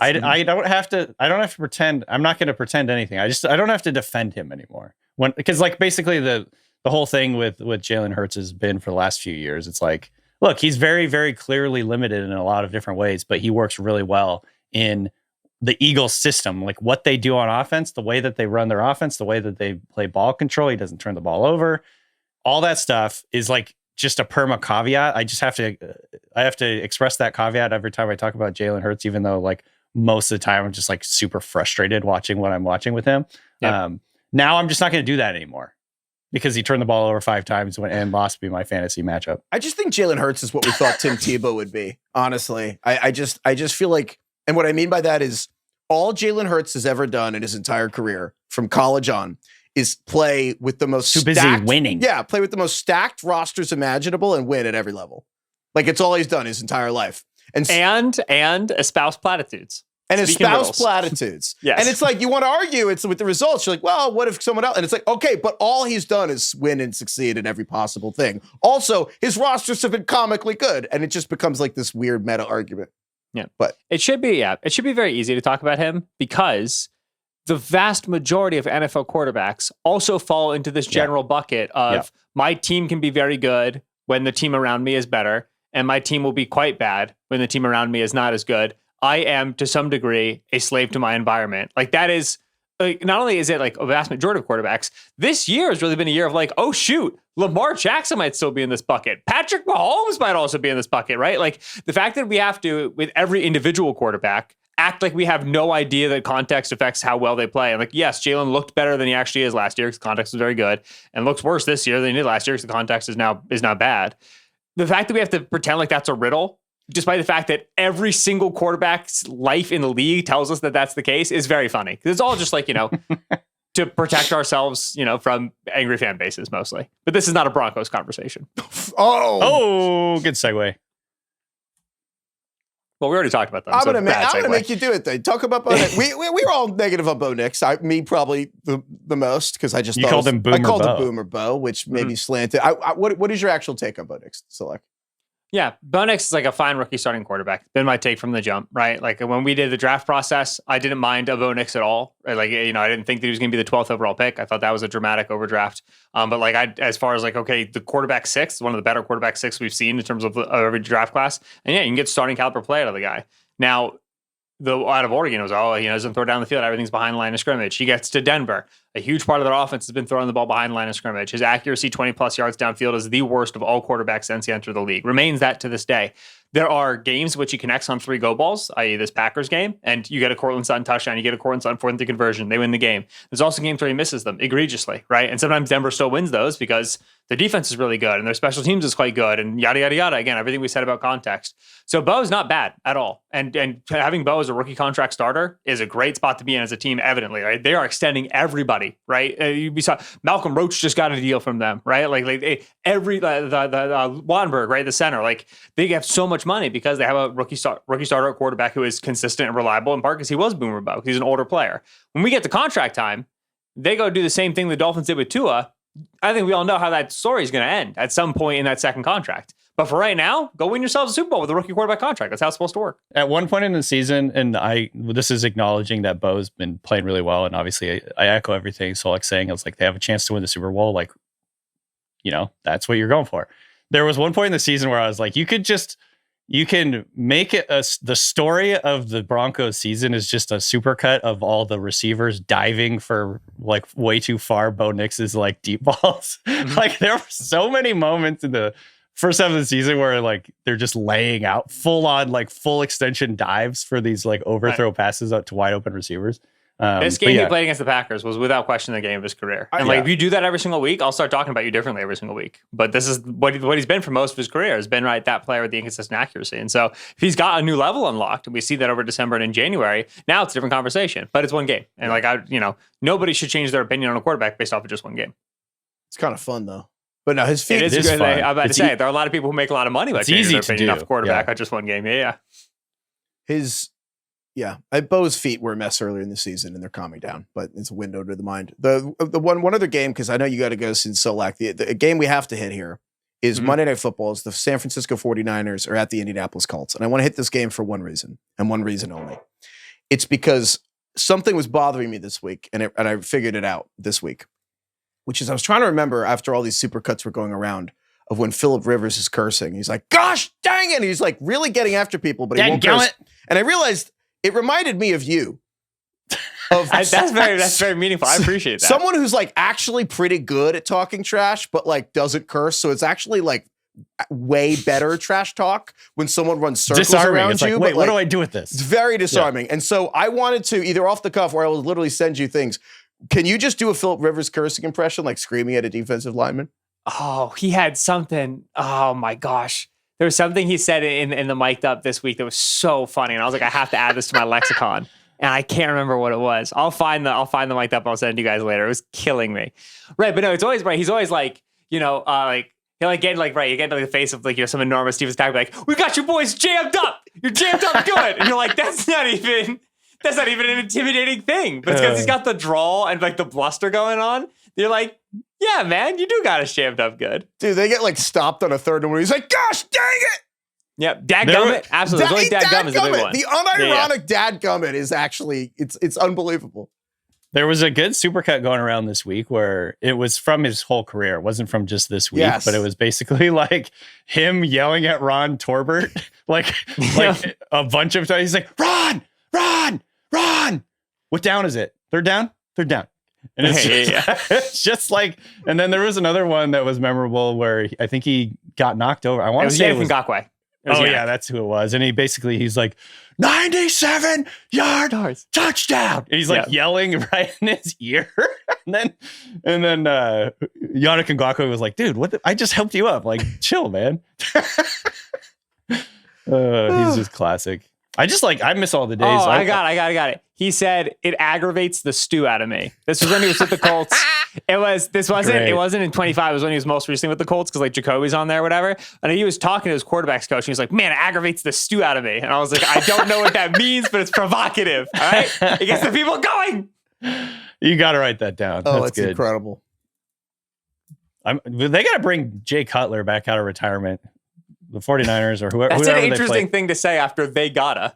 S3: I don't have to pretend. I'm not going to pretend anything. I don't have to defend him anymore. Because like basically the whole thing with Jalen Hurts has been for the last few years. It's like, look, he's very, very clearly limited in a lot of different ways, but he works really well in the Eagles system, like what they do on offense, the way that they run their offense, the way that they play ball control. He doesn't turn the ball over. All that stuff is like just a perma caveat. I have to express that caveat every time I talk about Jalen Hurts, even though like most of the time I'm just like super frustrated watching what I'm watching with him. Yep. Now I'm just not going to do that anymore, because he turned the ball over 5 times and lost me my fantasy matchup.
S1: I just think Jalen Hurts is what we thought Tim Tebow would be. Honestly, I just feel like, and what I mean by that is all Jalen Hurts has ever done in his entire career from college on is play with the most
S3: busy winning.
S1: Yeah, play with the most stacked rosters imaginable and win at every level. Like it's all he's done his entire life.
S2: And espouse platitudes.
S1: And espouse platitudes.
S2: Yes.
S1: And it's like, you want to argue it's with the results. You're like, well, what if someone else? And it's like, okay, but all he's done is win and succeed in every possible thing. Also, his rosters have been comically good. And it just becomes like this weird meta argument.
S2: Yeah.
S1: But
S2: it should be very easy to talk about him, because the vast majority of NFL quarterbacks also fall into this general bucket of my team can be very good when the team around me is better, and my team will be quite bad when the team around me is not as good. I am, to some degree, a slave to my environment. Like, that is, like, not only is it like a vast majority of quarterbacks, this year has really been a year of like, oh shoot, Lamar Jackson might still be in this bucket. Patrick Mahomes might also be in this bucket, right? Like, the fact that we have to, with every individual quarterback, act like we have no idea that context affects how well they play. And like, yes, Jalen looked better than he actually is last year because context was very good, and looks worse this year than he did last year because the context is now bad. The fact that we have to pretend like that's a riddle, despite the fact that every single quarterback's life in the league tells us that that's the case, is very funny. Because it's all just like, to protect ourselves, from angry fan bases mostly. But this is not a Broncos conversation.
S1: Oh,
S3: good segue.
S2: Well, we already talked about that.
S1: I'm gonna make you do it then. Talk about Bo Nix. We were all negative on Bo Nix. Me probably the most, because I just
S3: called him Boomer
S1: I called
S3: Bo.
S1: him Boomer Bo, which maybe slanted. What is your actual take on Bo Nix, Solak?
S2: Yeah, Bo Nix is like a fine rookie starting quarterback. Been my take from the jump, right? Like, when we did the draft process, I didn't mind a Bo Nix at all. Like, I didn't think that he was going to be the 12th overall pick. I thought that was a dramatic overdraft. But like, as far as like, okay, the quarterback 6, one of the better quarterback 6 we've seen in terms of every draft class. And yeah, you can get starting caliber play out of the guy. Now, out of Oregon, it was, he doesn't throw down the field. Everything's behind the line of scrimmage. He gets to Denver. A huge part of their offense has been throwing the ball behind the line of scrimmage. His accuracy, 20-plus yards downfield, is the worst of all quarterbacks since he entered the league. Remains that to this day. There are games in which he connects on 3 go balls, i.e. this Packers game, and you get a Cortland Sutton touchdown, you get a Cortland Sutton 4th and conversion, they win the game. There's also games where he misses them egregiously, right? And sometimes Denver still wins those because Their defense is really good and their special teams is quite good and yada, yada, yada. Again, everything we said about context. So Bo's not bad at all. And having Bo as a rookie contract starter is a great spot to be in as a team, evidently, right? They are extending everybody, right? You saw Malcolm Roach just got a deal from them, right? Like Wattenberg, right? The center, like they have so much money because they have a rookie starter at quarterback who is consistent and reliable, in part because he was Boomer Bo. He's an older player. When we get to contract time, they go do the same thing the Dolphins did with Tua. I think we all know how that story is going to end at some point in that second contract. But for right now, go win yourselves a Super Bowl with a rookie quarterback contract. That's how it's supposed to work.
S3: At one point in the season, and this is acknowledging that Bo's been playing really well, and obviously I echo everything Solak saying. It's like they have a chance to win the Super Bowl. Like, that's what you're going for. There was one point in the season where I was like, you can make it the story of the Broncos season is just a supercut of all the receivers diving for like way too far Bo Nix's like deep balls.
S2: Mm-hmm.
S3: Like there were so many moments in the first half of the season where like they're just laying out full extension dives for these like overthrow passes out to wide open receivers.
S2: This game he played against the Packers was without question the game of his career. And if you do that every single week, I'll start talking about you differently every single week. But this is what he's been for most of his career, has been that player with the inconsistent accuracy. And so if he's got a new level unlocked, and we see that over December and in January, now it's a different conversation. But it's one game. And nobody should change their opinion on a quarterback based off of just one game.
S1: It's kind of fun though. But no, his feet
S2: is good. I'm about to say there are a lot of people who make a lot of money by changing their opinion off a quarterback on just one game. Yeah.
S1: Bo's feet were a mess earlier in the season, and they're calming down. But it's a window to the mind. The one other game, because I know you got to go since Solak. The game we have to hit here is Monday Night Football. It's the San Francisco 49ers are at the Indianapolis Colts, and I want to hit this game for one reason and one reason only. It's because something was bothering me this week, and I figured it out this week, which is I was trying to remember after all these supercuts were going around of when Phillip Rivers is cursing. He's like, "Gosh dang it!" And he's like really getting after people, but he won't curse. And I realized. It reminded me of you.
S2: That's very meaningful. I appreciate that.
S1: Someone who's like actually pretty good at talking trash, but like doesn't curse. So it's actually like way better trash talk when someone runs circles around
S3: it's
S1: you.
S3: Like, wait, what do I do with this?
S1: It's very disarming. Yeah. And so I wanted to either off the cuff or I will literally send you things. Can you just do a Phillip Rivers cursing impression, like screaming at a defensive lineman?
S2: Oh, he had something. Oh my gosh. There was something he said in the mic'd up this week that was so funny, and I was like, I have to add this to my lexicon, and I can't remember what it was. I'll find the mic'd up. I'll send it to you guys later. It was killing me, right? But no, it's always right. He's always like, like he'll like get like right. You get into the face of like some enormous defense tackle, like we got your boys jammed up. You're jammed up good, and you're like, that's not even an intimidating thing, but it's because he's got the drawl and like the bluster going on. You're like, yeah, man, you do got us jammed up good.
S1: Dude, they get like stopped on a third and he's like, gosh, dang it.
S2: Yep, dadgummit. Absolutely. Dadgummit is a big one.
S1: The unironic dadgummit is actually, it's unbelievable.
S3: There was a good supercut going around this week where it was from his whole career. It wasn't from just this week, but it was basically like him yelling at Ron Torbert, like a bunch of times. He's like, Ron. What down is it? Third down. And it's just like, and then there was another one that was memorable where I think he got knocked over. I want to say it was
S2: Ngakwe.
S3: Yeah, that's who it was. And he's like 97-yard touchdown. And he's like yelling right in his ear. and then Yannick Ngakoue was like, dude, I just helped you up. Like, chill, man. He's just classic. I miss all the days.
S2: Oh, I got it. He said it aggravates the stew out of me. This was when he was with the Colts. It wasn't in 25. It was when he was most recently with the Colts because like Jacoby's on there or whatever. And he was talking to his quarterback's coach. And he was like, man, it aggravates the stew out of me. And I was like, I don't know what that means, but it's provocative. All right. It gets the people going.
S3: You got to write that down.
S1: Oh,
S3: that's good.
S1: Incredible.
S3: They got to bring Jay Cutler back out of retirement. The 49ers or whoever.
S2: That's an interesting thing to say after they gotta.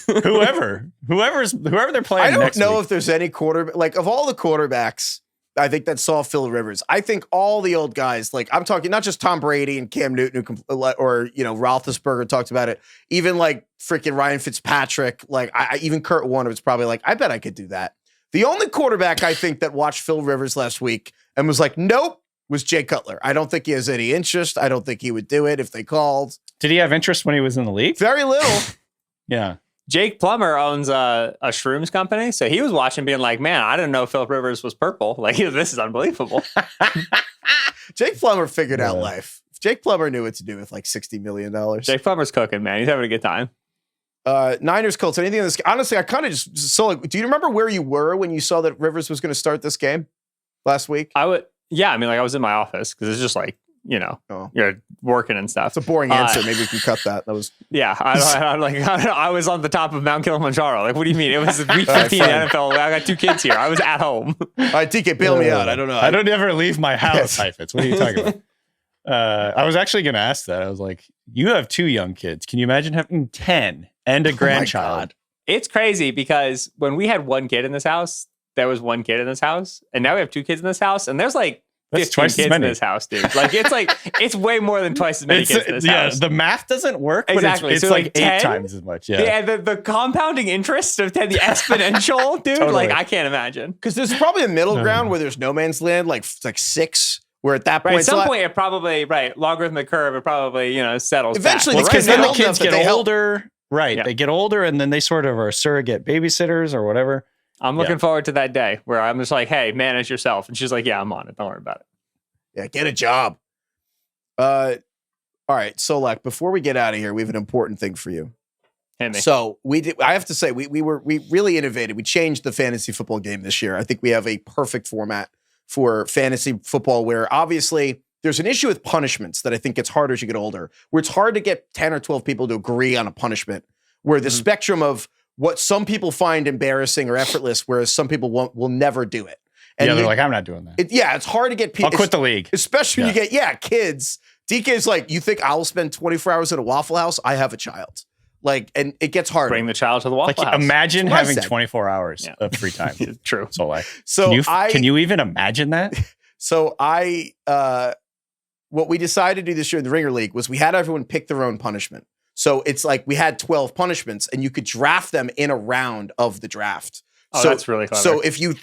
S3: whoever they're playing.
S1: I don't
S3: next
S1: know
S3: week.
S1: if there's any quarterback, like of all the quarterbacks, I think that saw Phil Rivers. I think all the old guys, like I'm talking not just Tom Brady and Cam Newton, or Roethlisberger talked about it. Even like freaking Ryan Fitzpatrick, like even Kurt Warner was probably like, I bet I could do that. The only quarterback I think that watched Phil Rivers last week and was like, nope, was Jay Cutler. I don't think he has any interest. I don't think he would do it if they called.
S3: Did he have interest when he was in the league?
S1: Very little.
S3: Yeah.
S2: Jake Plummer owns a shrooms company, so he was watching, being like, "Man, I didn't know Philip Rivers was purple. Like, this is unbelievable."
S1: Jake Plummer figured out life. If Jake Plummer knew what to do with like $60 million.
S2: Jake Plummer's cooking, man. He's having a good time.
S1: Niners, Colts, anything in this? Honestly, I kind of just do you remember where you were when you saw that Rivers was going to start this game last week?
S2: I was in my office because it's just like, you're working and stuff.
S1: It's a boring answer. Maybe we can cut that. That was
S2: I was on the top of Mount Kilimanjaro. Like, what do you mean? It was week 15 NFL. I got 2 kids here. I was at home.
S1: All right, TK, bail me out. I don't know.
S3: I don't ever leave my house, Heifetz. What are you talking about? I was actually going to ask that. I was like, you have 2 young kids. Can you imagine having 10 and a grandchild?
S2: It's crazy because when we had 1 kid in this house, there was 1 kid in this house, and now we have 2 kids in this house, and there's like 15 kids in this house, dude. Like, it's way more than twice as many kids in this house.
S3: The math doesn't work,
S2: exactly.
S3: But it's
S2: so
S3: like 8
S2: 10,
S3: times as much. Yeah,
S2: the compounding interest of 10, the exponential, dude.
S3: Totally.
S2: Like, I can't imagine.
S1: Because there's probably a middle ground where there's no man's land, like 6, where at that point,
S2: at some point, it probably logarithmic curve. It probably settles.
S1: Eventually,
S3: it's because then the kids get
S1: older.
S3: Right,
S2: Yeah.
S3: They get older, and then they sort of are surrogate babysitters or whatever.
S2: I'm looking forward to that day where I'm just like, "Hey, manage yourself," and she's like, "Yeah, I'm on it. Don't worry about it."
S1: Yeah, get a job. All right, Solak, before we get out of here, we have an important thing for you.
S2: Hit me.
S1: So I have to say, we really innovated. We changed the fantasy football game this year. I think we have a perfect format for fantasy football where obviously there's an issue with punishments that I think gets harder as you get older, where it's hard to get 10 or 12 people to agree on a punishment, where the spectrum of what some people find embarrassing or effortless, whereas some people will never do it. And
S3: they're like, I'm not doing that.
S1: It's hard to get people.
S3: I'll quit the league.
S1: Especially when you get, kids. DK's like, you think I'll spend 24 hours at a Waffle House? I have a child. Like, and it gets harder.
S2: Bring the child to the Waffle House.
S3: Imagine having 24 hours of free time.
S2: True.
S3: Can you even imagine that?
S1: So what we decided to do this year in the Ringer League was we had everyone pick their own punishment. So it's like we had 12 punishments and you could draft them in a round of the draft.
S2: Oh, so that's really clever.
S1: So if you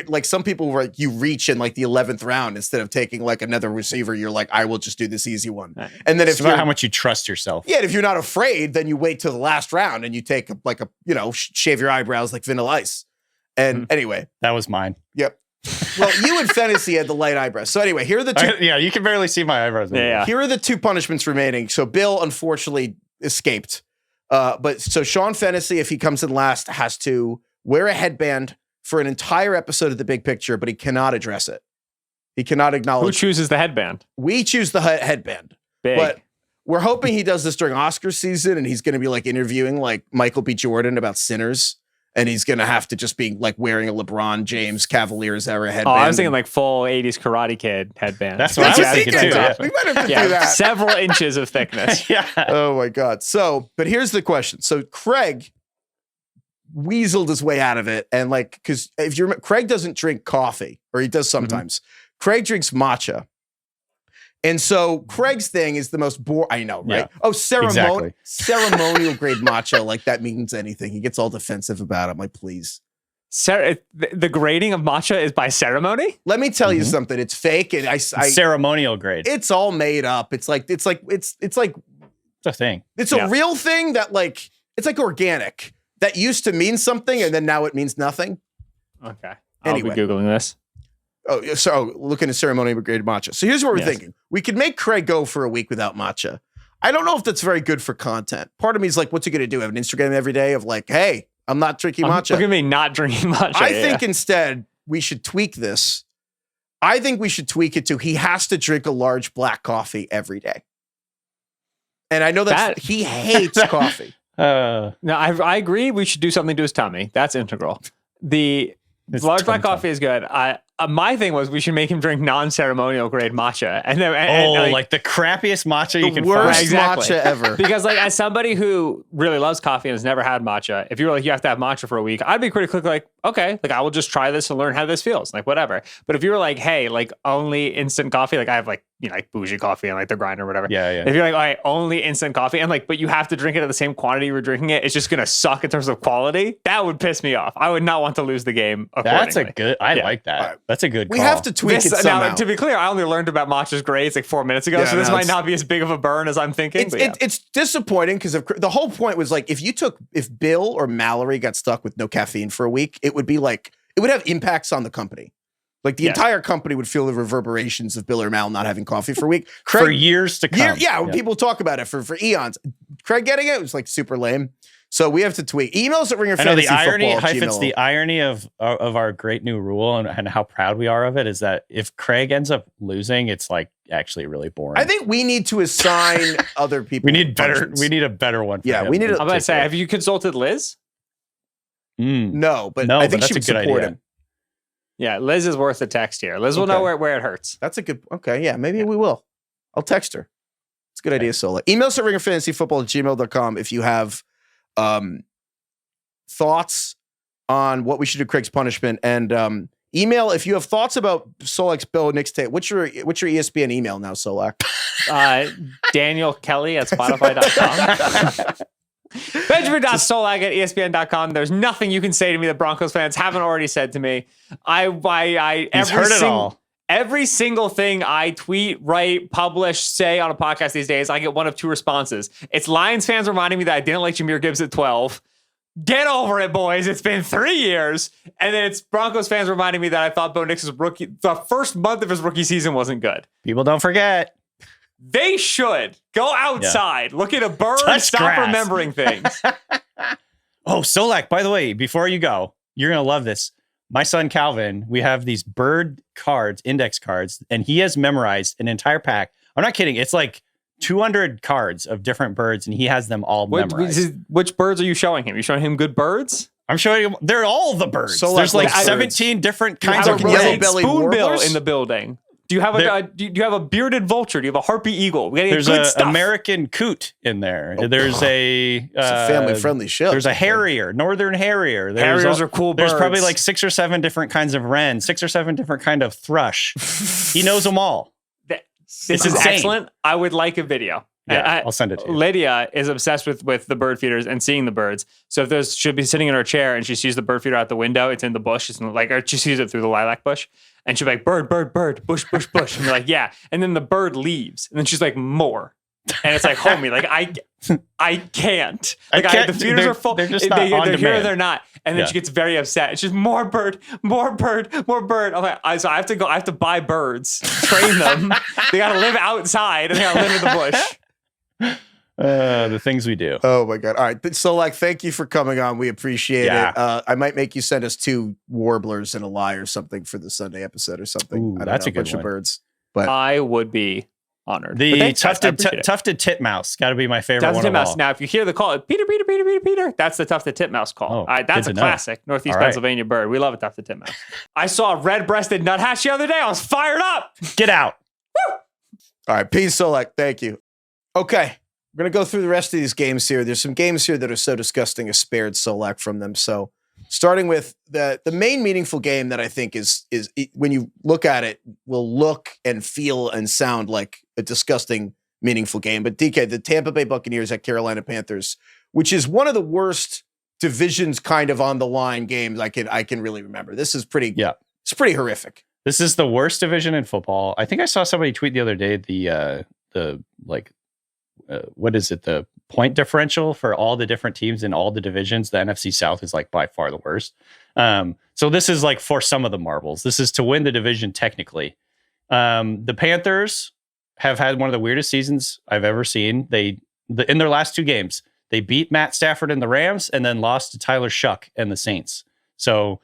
S1: like some people were like, you reach in like the 11th round instead of taking like another receiver, you're like, I will just do this easy one.
S2: Right.
S1: And then
S3: it's about how much you trust yourself.
S1: Yeah. If you're not afraid, then you wait till the last round and you take shave your eyebrows like Vanilla Ice. And anyway,
S3: that was mine.
S1: Yep. Well, you and Fantasy had the light eyebrows. So anyway, here are the 2.
S3: You can barely see my eyebrows.
S2: Yeah.
S1: Here are the 2 punishments remaining. So Bill unfortunately escaped. But so Sean Fantasy, if he comes in last, has to wear a headband for an entire episode of The Big Picture, but he cannot address it. He cannot acknowledge.
S2: Who chooses the headband?
S1: We choose the headband.
S2: Big.
S1: But we're hoping he does this during Oscar season, and he's going to be like interviewing like Michael B. Jordan about Sinners, and he's going to have to just be like wearing a LeBron James Cavaliers era headband.
S2: Oh, I was thinking like full 80s Karate Kid headband.
S3: That's what I was thinking too.
S1: Yeah. We might have to do that.
S2: Several inches of thickness.
S3: Yeah.
S1: Oh my God. So, but here's the question. So Craig weaseled his way out of it. And like, because if you remember, Craig doesn't drink coffee, or he does sometimes. Craig drinks matcha. And so Craig's thing is the most boring. I know, right?
S3: Yeah,
S1: oh, ceremonial grade matcha. Like that means anything. He gets all defensive about it. I'm like, please.
S2: The grading of matcha is by ceremony?
S1: Let me tell you something. It's fake. And
S3: ceremonial grade.
S1: It's all made up. It's like
S3: It's a thing.
S1: It's a real thing that like, it's like organic. That used to mean something, and then now it means nothing.
S2: Okay.
S1: Anyway.
S2: I'll be Googling this.
S1: Oh, so looking at ceremonial grade matcha. So here's what we're thinking. We could make Craig go for a week without matcha. I don't know if that's very good for content. Part of me is like, what's he going to do? Have an Instagram every day of like, hey, I'm not drinking matcha.
S2: Look at me not drinking matcha.
S1: I think instead we should tweak this. I think we should tweak it to he has to drink a large black coffee every day. And I know that he hates coffee.
S2: No, I agree. We should do something to his tummy. That's integral. The large black coffee is good. My thing was we should make him drink non-ceremonial grade matcha, and
S3: like the crappiest matcha you can
S1: worst
S3: find.
S2: Exactly.
S1: matcha ever.
S2: Because like as somebody who really loves coffee and has never had matcha, if you were like you have to have matcha for a week, I'd be pretty quick like, okay, like I will just try this and learn how this feels, like whatever. But if you were like, hey, like only instant coffee, like I have like like bougie coffee and like the grinder or whatever.
S3: Yeah.
S2: If you're like, all right, only instant coffee and like, but you have to drink it at the same quantity you were drinking it, it's just gonna suck in terms of quality. That would piss me off. I would not want to lose the game accordingly.
S3: That's a good. I like that. That's a good call.
S1: We have to tweak it somehow.
S2: Now, to be clear, I only learned about Mach's grades like 4 minutes ago, so this might not be as big of a burn as I'm thinking.
S1: It's disappointing because the whole point was like, if Bill or Mallory got stuck with no caffeine for a week, it would have impacts on the company. Like the entire company would feel the reverberations of Bill or Mal not having coffee for a week. Craig,
S3: for years to come.
S1: When people talk about it for eons. Craig getting it was like super lame. So we have to tweet. Emails at ringerfantasyfootball@gmail.com.
S3: The irony of our great new rule and how proud we are of it is that if Craig ends up losing, it's like actually really boring.
S1: I think we need to assign other people.
S3: We need a better one.
S1: I'm
S2: about to say, have you consulted Liz?
S1: No, but I think she would support him.
S2: Yeah, Liz is worth a text here. Liz will know where it hurts.
S1: That's a good. Okay, yeah, maybe we will. I'll text her. It's a good idea, Solak. Email us at ringerfantasyfootball@gmail.com if you have thoughts on what we should do Craig's punishment, and email if you have thoughts about Solak's Bill Nick's tape. What's your ESPN email now, Solak?
S2: Daniel Kelly at Spotify.com. Benjamin.solak@ESPN.com. There's nothing you can say to me that Broncos fans haven't already said to me.
S3: He's heard it all.
S2: Every single thing I tweet, write, publish, say on a podcast these days, I get one of two responses. It's Lions fans reminding me that I didn't like Jahmyr Gibbs at 12. Get over it, boys. It's been 3 years. And then it's Broncos fans reminding me that I thought Bo Nix's the first month of his rookie season wasn't good.
S3: People don't forget.
S2: They should go outside, look at a bird, stop
S3: grass.
S2: remembering things.
S3: Oh, Solak, by the way, before you go, you're going to love this. My son, Calvin, we have these bird cards, index cards, and he has memorized an entire pack. I'm not kidding. It's like 200 cards of different birds, and he has them all memorized.
S2: Which birds are you showing him? You showing him good birds?
S3: I'm showing him. They're all the birds.
S1: So
S3: there's like 17 different kinds of
S1: yellow-bellied
S2: spoonbill in the building. Do you have do you have a bearded vulture? Do you have a harpy eagle?
S3: There's an American coot in there. There's
S1: it's a family-friendly show.
S3: There's a harrier, northern harrier.
S2: Harriers are cool birds.
S3: There's probably like 6 or 7 different kinds of wren, 6 or 7 different kind of thrush. He knows them all.
S2: This is excellent. I would like a video.
S3: Yeah, I'll send it to you.
S2: Lydia is obsessed with the bird feeders and seeing the birds. So if she'll be sitting in her chair and she sees the bird feeder out the window, it's in the bush. It's or she sees it through the lilac bush. And she'll be like, bird, bird, bird, bush, bush, bush. And you're like, yeah. And then the bird leaves. And then she's like, more. And it's like, homie, like I can't. Like the feeders are full.
S3: They're just not on
S2: they're here or
S3: demand.
S2: they're not. And then she gets very upset. It's just more bird, more bird, more bird. I'm like, so I have to buy birds, train them. They got to live outside and they got to live in the bush.
S3: The things we do.
S1: Oh my God. All right. So thank you for coming on. We appreciate it. I might make you send us 2 warblers and a lie or something for the Sunday episode or something.
S3: Ooh,
S1: I don't
S3: that's
S1: know,
S3: a good
S1: bunch
S3: one.
S1: of birds. But
S2: I would be honored.
S3: The tufted titmouse got to be my favorite one of all.
S2: Now, if you hear the call, Peter, that's the tufted titmouse call.
S3: Oh,
S2: that's a classic Northeast Pennsylvania bird. We love a tufted titmouse. I saw a red-breasted nuthatch the other day. I was fired up.
S3: Get out.
S2: Woo!
S1: all right. Peace, Solak. Thank you. Okay. We're going to go through the rest of these games here. There's some games here that are so disgusting, I spared Solak from them. So starting with the main meaningful game that I think is when you look at it, will look and feel and sound like a disgusting, meaningful game. But DK, the Tampa Bay Buccaneers at Carolina Panthers, which is one of the worst divisions kind of on the line games I can really remember. This is it's pretty horrific.
S3: This is the worst division in football. I think I saw somebody tweet the other day what is it? The point differential for all the different teams in all the divisions. The NFC South is like by far the worst. So this is like for some of the marbles. This is to win the division technically. The Panthers have had one of the weirdest seasons I've ever seen. In their last 2 games, they beat Matt Stafford and the Rams and then lost to Tyler Shuck and the Saints. So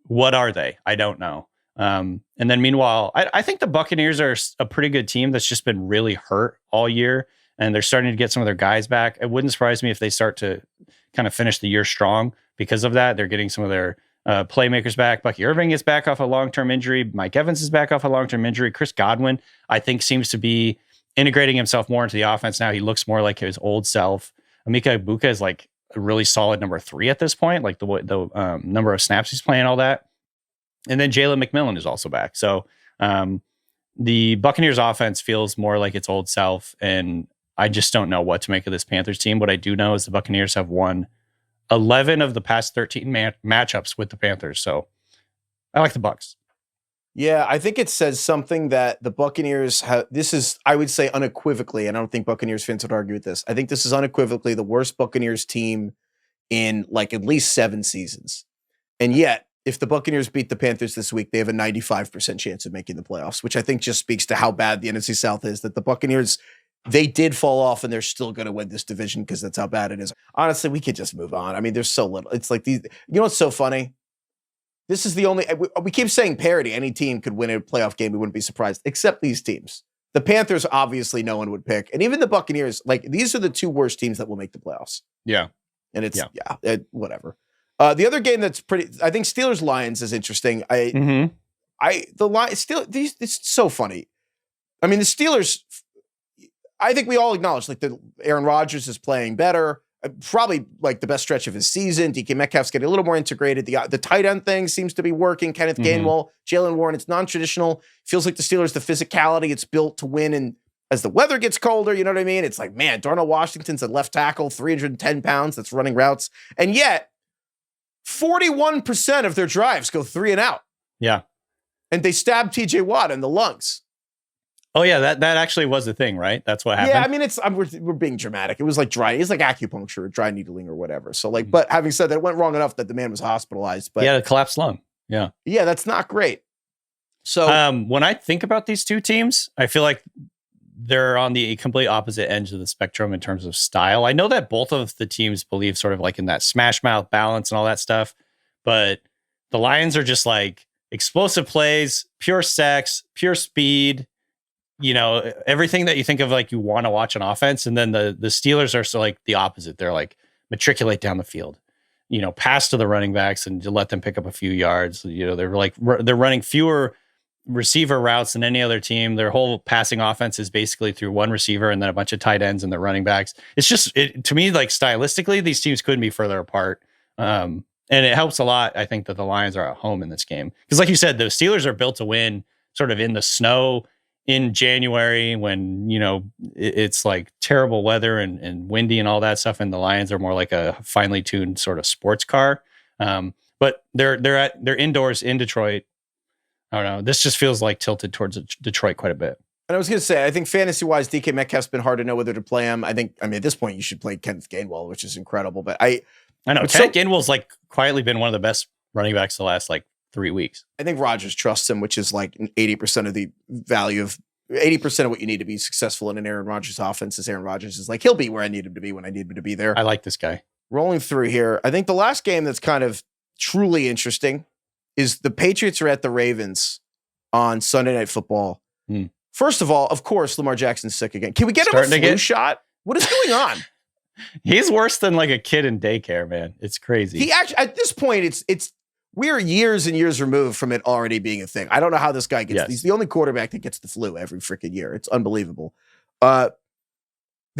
S3: what are they? I don't know. And then meanwhile, I think the Buccaneers are a pretty good team that's just been really hurt all year. And they're starting to get some of their guys back. It wouldn't surprise me if they start to kind of finish the year strong because of that. They're getting some of their playmakers back. Bucky Irving is back off a long-term injury. Mike Evans is back off a long-term injury. Chris Godwin, I think, seems to be integrating himself more into the offense now. He looks more like his old self. Emeka Egbuka is like a really solid number 3 at this point, like the number of snaps he's playing, all that. And then Jalen McMillan is also back. So the Buccaneers offense feels more like its old self, and I just don't know what to make of this Panthers team. What I do know is the Buccaneers have won 11 of the past 13 matchups with the Panthers. So I like the Bucs.
S1: Yeah, I think it says something that the Buccaneers have. This is, I would say, unequivocally, and I don't think Buccaneers fans would argue with this. I think this is unequivocally the worst Buccaneers team in like at least 7 seasons. And yet, if the Buccaneers beat the Panthers this week, they have a 95% chance of making the playoffs, which I think just speaks to how bad the NFC South is, that the Buccaneers, they did fall off and they're still going to win this division because that's how bad it is. Honestly, we could just move on. I mean, there's so little. It's like these, you know what's so funny? This is the only, we keep saying parity. Any team could win a playoff game. We wouldn't be surprised, except these teams. The Panthers, obviously, no one would pick. And even the Buccaneers, like, these are the 2 worst teams that will make the playoffs.
S3: Yeah.
S1: And it's, whatever. The other game that's I think Steelers-Lions is interesting. The Lions, it's so funny. I mean, the Steelers, I think we all acknowledge, like, Aaron Rodgers is playing better. Probably like the best stretch of his season. DK Metcalf's getting a little more integrated. The tight end thing seems to be working. Kenneth Gainwell, Jalen Warren. It's non-traditional. Feels like the Steelers, the physicality, it's built to win. And as the weather gets colder, you know what I mean? It's like, man, Darnell Washington's a left tackle, 310 pounds, that's running routes. And yet, 41% of their drives go 3 and out.
S3: Yeah.
S1: And they stab TJ Watt in the lungs.
S3: Oh yeah, that actually was the thing, right? That's what happened.
S1: Yeah, I mean, we're being dramatic. It was like it's like acupuncture, or dry needling, or whatever. So like, but having said that, it went wrong enough that the man was hospitalized. But
S3: he had a collapsed lung. Yeah,
S1: that's not great. So
S3: when I think about these 2 teams, I feel like they're on the complete opposite ends of the spectrum in terms of style. I know that both of the teams believe sort of like in that smash mouth balance and all that stuff, but the Lions are just like explosive plays, pure sex, pure speed. You know, everything that you think of like you want to watch an offense. And then the Steelers are so like the opposite. They're like matriculate down the field, you know, pass to the running backs and to let them pick up a few yards. You know, they're running fewer receiver routes than any other team. Their whole passing offense is basically through one receiver and then a bunch of tight ends and the running backs. It's just, to me, like stylistically, these teams couldn't be further apart. And it helps a lot, I think, that the Lions are at home in this game. Because like you said, the Steelers are built to win sort of in the snow in January when, you know, it's like terrible weather and windy and all that stuff. And the Lions are more like a finely tuned sort of sports car. But they're indoors in Detroit. I don't know. This just feels like tilted towards Detroit quite a bit.
S1: And I was going to say, I think fantasy-wise, DK Metcalf's been hard to know whether to play him. I mean, at this point, you should play Kenneth Gainwell, which is incredible. But I
S3: know. Kenneth Gainwell's like quietly been one of the best running backs the last like 3 weeks.
S1: I think Rodgers trusts him, which is like 80% of the value of 80% of what you need to be successful in an Aaron Rodgers offense is Aaron Rodgers is like, he'll be where I need him to be when I need him to be there.
S3: I like this guy.
S1: Rolling through here. I think the last game that's kind of truly interesting is the Patriots are at the Ravens on Sunday Night Football. First of all, of course, Lamar Jackson's sick again. Can we get him a flu shot? What is going on?
S3: He's worse than like a kid in daycare, man. It's crazy.
S1: He actually, at this point, it's we're years and years removed from it already being a thing. I don't know how this guy gets. He's the only quarterback that gets the flu every freaking year. It's unbelievable. The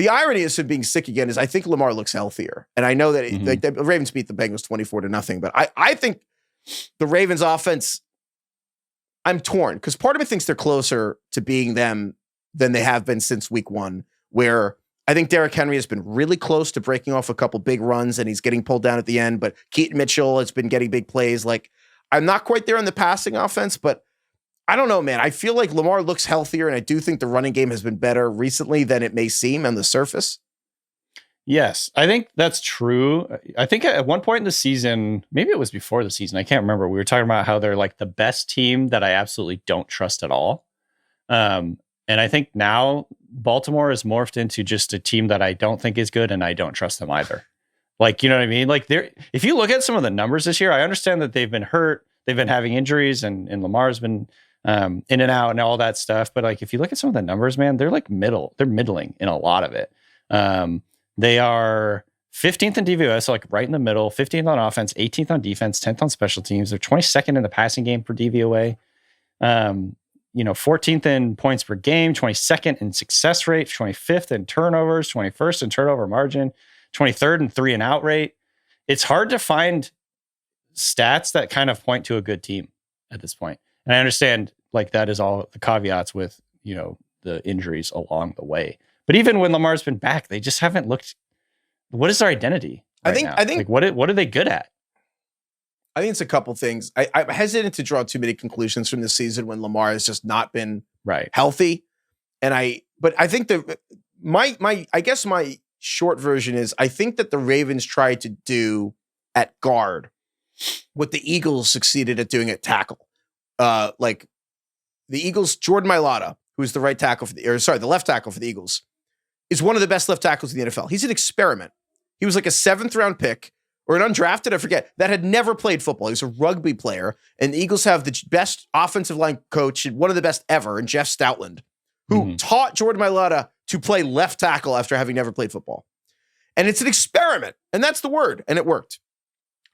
S1: irony of him being sick again is I think Lamar looks healthier, and I know that like, the Ravens beat the Bengals 24-0, but I think the Ravens offense. I'm torn because part of me thinks they're closer to being them than they have been since week 1, where I think Derrick Henry has been really close to breaking off a couple big runs and he's getting pulled down at the end, but Keaton Mitchell has been getting big plays. Like, I'm not quite there in the passing offense, but I don't know, man. I feel like Lamar looks healthier, and I do think the running game has been better recently than it may seem on the surface.
S3: Yes, I think that's true. I think at one point in the season, maybe it was before the season, I can't remember. We were talking about how they're like the best team that I absolutely don't trust at all. And I think now Baltimore has morphed into just a team that I don't think is good, and I don't trust them either. Like, you know what I mean? Like, if you look at some of the numbers this year, I understand that they've been hurt, they've been having injuries, and Lamar's been in and out and all that stuff. But like, if you look at some of the numbers, man, they're like they're middling in a lot of it. They are 15th in DVOS, so like right in the middle, 15th on offense, 18th on defense, 10th on special teams. They're 22nd in the passing game per DVOA. 14th in points per game, 22nd in success rate, 25th in turnovers, 21st in turnover margin, 23rd in 3-and-out rate. It's hard to find stats that kind of point to a good team at this point. And I understand like that is all the caveats with, the injuries along the way. But even when Lamar's been back, they just haven't looked. What is their identity? I think like, what are they good at?
S1: I think it's a couple things. I'm hesitant to draw too many conclusions from this season when Lamar has just not been healthy. But I think I guess my short version is I think that the Ravens tried to do at guard what the Eagles succeeded at doing at tackle. Like the Eagles, Jordan Mailata, who's the the left tackle for the Eagles, is one of the best left tackles in the NFL. He's an experiment. He was like a 7th round pick or an undrafted, I forget, that had never played football. He was a rugby player. And the Eagles have the best offensive line coach, and one of the best ever, in Jeff Stoutland, who taught Jordan Mailata to play left tackle after having never played football. And it's an experiment. And that's the word. And it worked.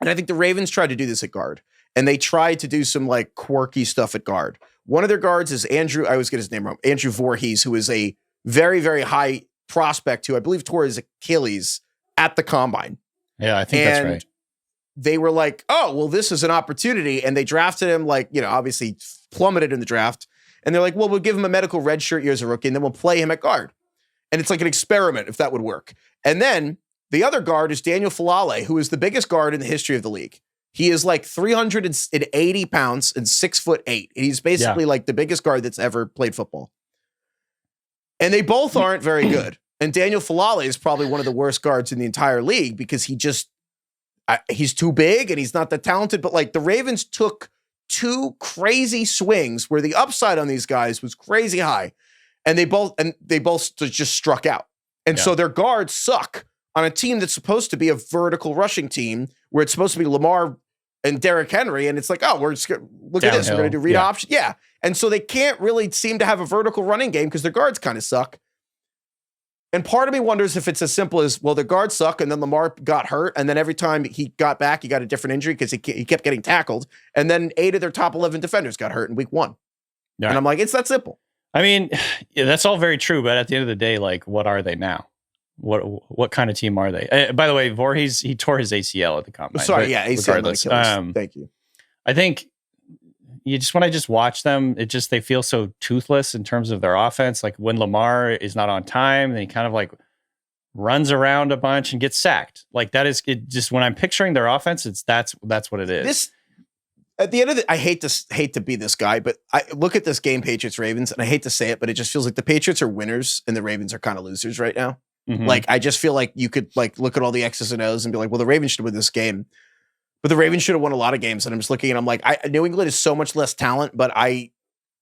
S1: And I think the Ravens tried to do this at guard. And they tried to do some like quirky stuff at guard. One of their guards is Andrew, I always get his name wrong, Andrew Voorhees, who is a very, very high prospect who I believe tore his Achilles at the combine.
S3: Yeah, I think that's right.
S1: They were like, oh, well, this is an opportunity. And they drafted him like, obviously plummeted in the draft. And they're like, well, we'll give him a medical redshirt year as a rookie, and then we'll play him at guard. And it's like an experiment if that would work. And then the other guard is Daniel Falale, who is the biggest guard in the history of the league. He is like 380 pounds and 6'8". And he's basically like the biggest guard that's ever played football. And they both aren't very good. And Daniel Falale is probably one of the worst guards in the entire league because he's too big and he's not that talented. But like the Ravens took 2 crazy swings where the upside on these guys was crazy high. And they both just struck out. And so their guards suck on a team that's supposed to be a vertical rushing team where it's supposed to be Lamar and Derrick Henry. And it's like, oh, look at this. We're going to do read option. Yeah. And so they can't really seem to have a vertical running game because their guards kind of suck. And part of me wonders if it's as simple as, well, their guards suck, and then Lamar got hurt, and then every time he got back, he got a different injury because he kept getting tackled, and then 8 of their top 11 defenders got hurt in week 1. Right. And I'm like, it's that simple.
S3: I mean, that's all very true, but at the end of the day, like, what are they now? What kind of team are they? By the way, Voorhees, he tore his ACL at the combine.
S1: Sorry, ACL. Thank you.
S3: I think when I watch them, they feel so toothless in terms of their offense. Like when Lamar is not on time, then he kind of like runs around a bunch and gets sacked. Like that is it. Just when I'm picturing their offense, that's what it is.
S1: At the end of I hate to be this guy, but I look at this game, Patriots-Ravens, and I hate to say it, but it just feels like the Patriots are winners and the Ravens are kind of losers right now. Mm-hmm. Like, I just feel like you could like look at all the X's and O's and be like, well, the Ravens should win this game, but the Ravens should have won a lot of games. And I'm just looking and I'm like, New England is so much less talent, but I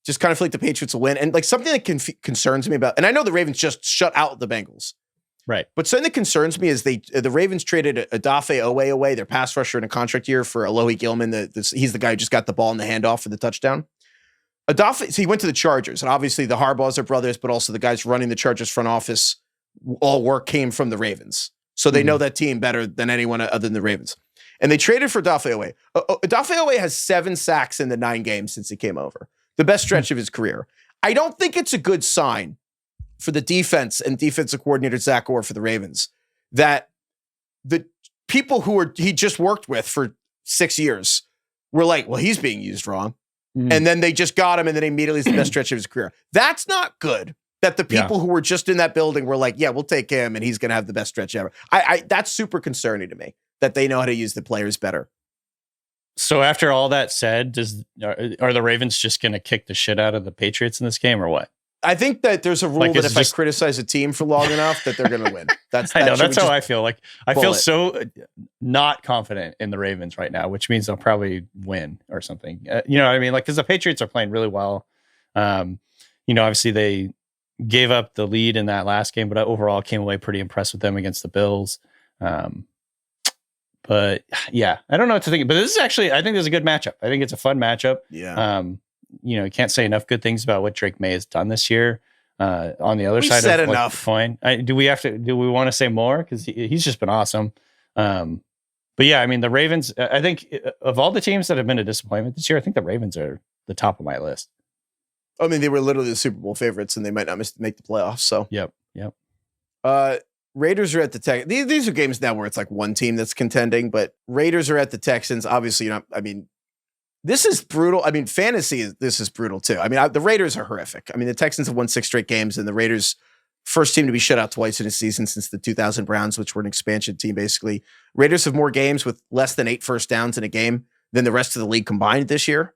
S1: just kind of feel like the Patriots will win. And like something that concerns me about, and I know the Ravens just shut out the Bengals.
S3: Right.
S1: But something that concerns me is the Ravens traded Odafe Owe away, their pass rusher in a contract year, for Alohi Gilman. He's the guy who just got the ball in the handoff for the touchdown. Odafe, so he went to the Chargers, and obviously the Harbaughs are brothers, but also the guys running the Chargers front office, all work came from the Ravens. So they know that team better than anyone other than the Ravens. And they traded for Odafe Owe. Odafe Owe has 7 sacks in the 9 games since he came over. The best stretch of his career. I don't think it's a good sign for the defense and defensive coordinator Zach Orr for the Ravens that the people he just worked with for 6 years were like, well, he's being used wrong. Mm-hmm. And then they just got him, and then immediately is the best stretch of his career. That's not good. That the people who were just in that building were like, yeah, we'll take him, and he's going to have the best stretch ever. That's super concerning to me that they know how to use the players better.
S3: So after all that said, are the Ravens just going to kick the shit out of the Patriots in this game, or what?
S1: I think that there's a rule that if I criticize a team for long enough, that they're going to win. That's how I feel. Like I feel so not confident in the Ravens right now, which means they'll probably win or something. You know what I mean? Like, because the Patriots are playing really well. Obviously they gave up the lead in that last game, but I overall came away pretty impressed with them against the Bills. But yeah, I don't know what to think. But this is actually, I think this is a good matchup. I think it's a fun matchup. Yeah.
S3: You can't say enough good things about what Drake May has done this year. On the other side
S1: said
S3: of
S1: enough.
S3: The coin, do we want to say more? Because he's just been awesome. But yeah, I mean, the Ravens, I think of all the teams that have been a disappointment this year, I think the Ravens are the top of my list.
S1: I mean, they were literally the Super Bowl favorites, and they might not make the playoffs. So
S3: yep.
S1: Raiders are at the Texans. These are games now where it's like one team that's contending, but Raiders are at the Texans. Obviously, this is brutal. I mean, this is brutal too. I mean, the Raiders are horrific. I mean, the Texans have won 6 straight games, and the Raiders, first team to be shut out twice in a season since the 2000 Browns, which were an expansion team, basically. Raiders have more games with less than 8 first downs in a game than the rest of the league combined this year.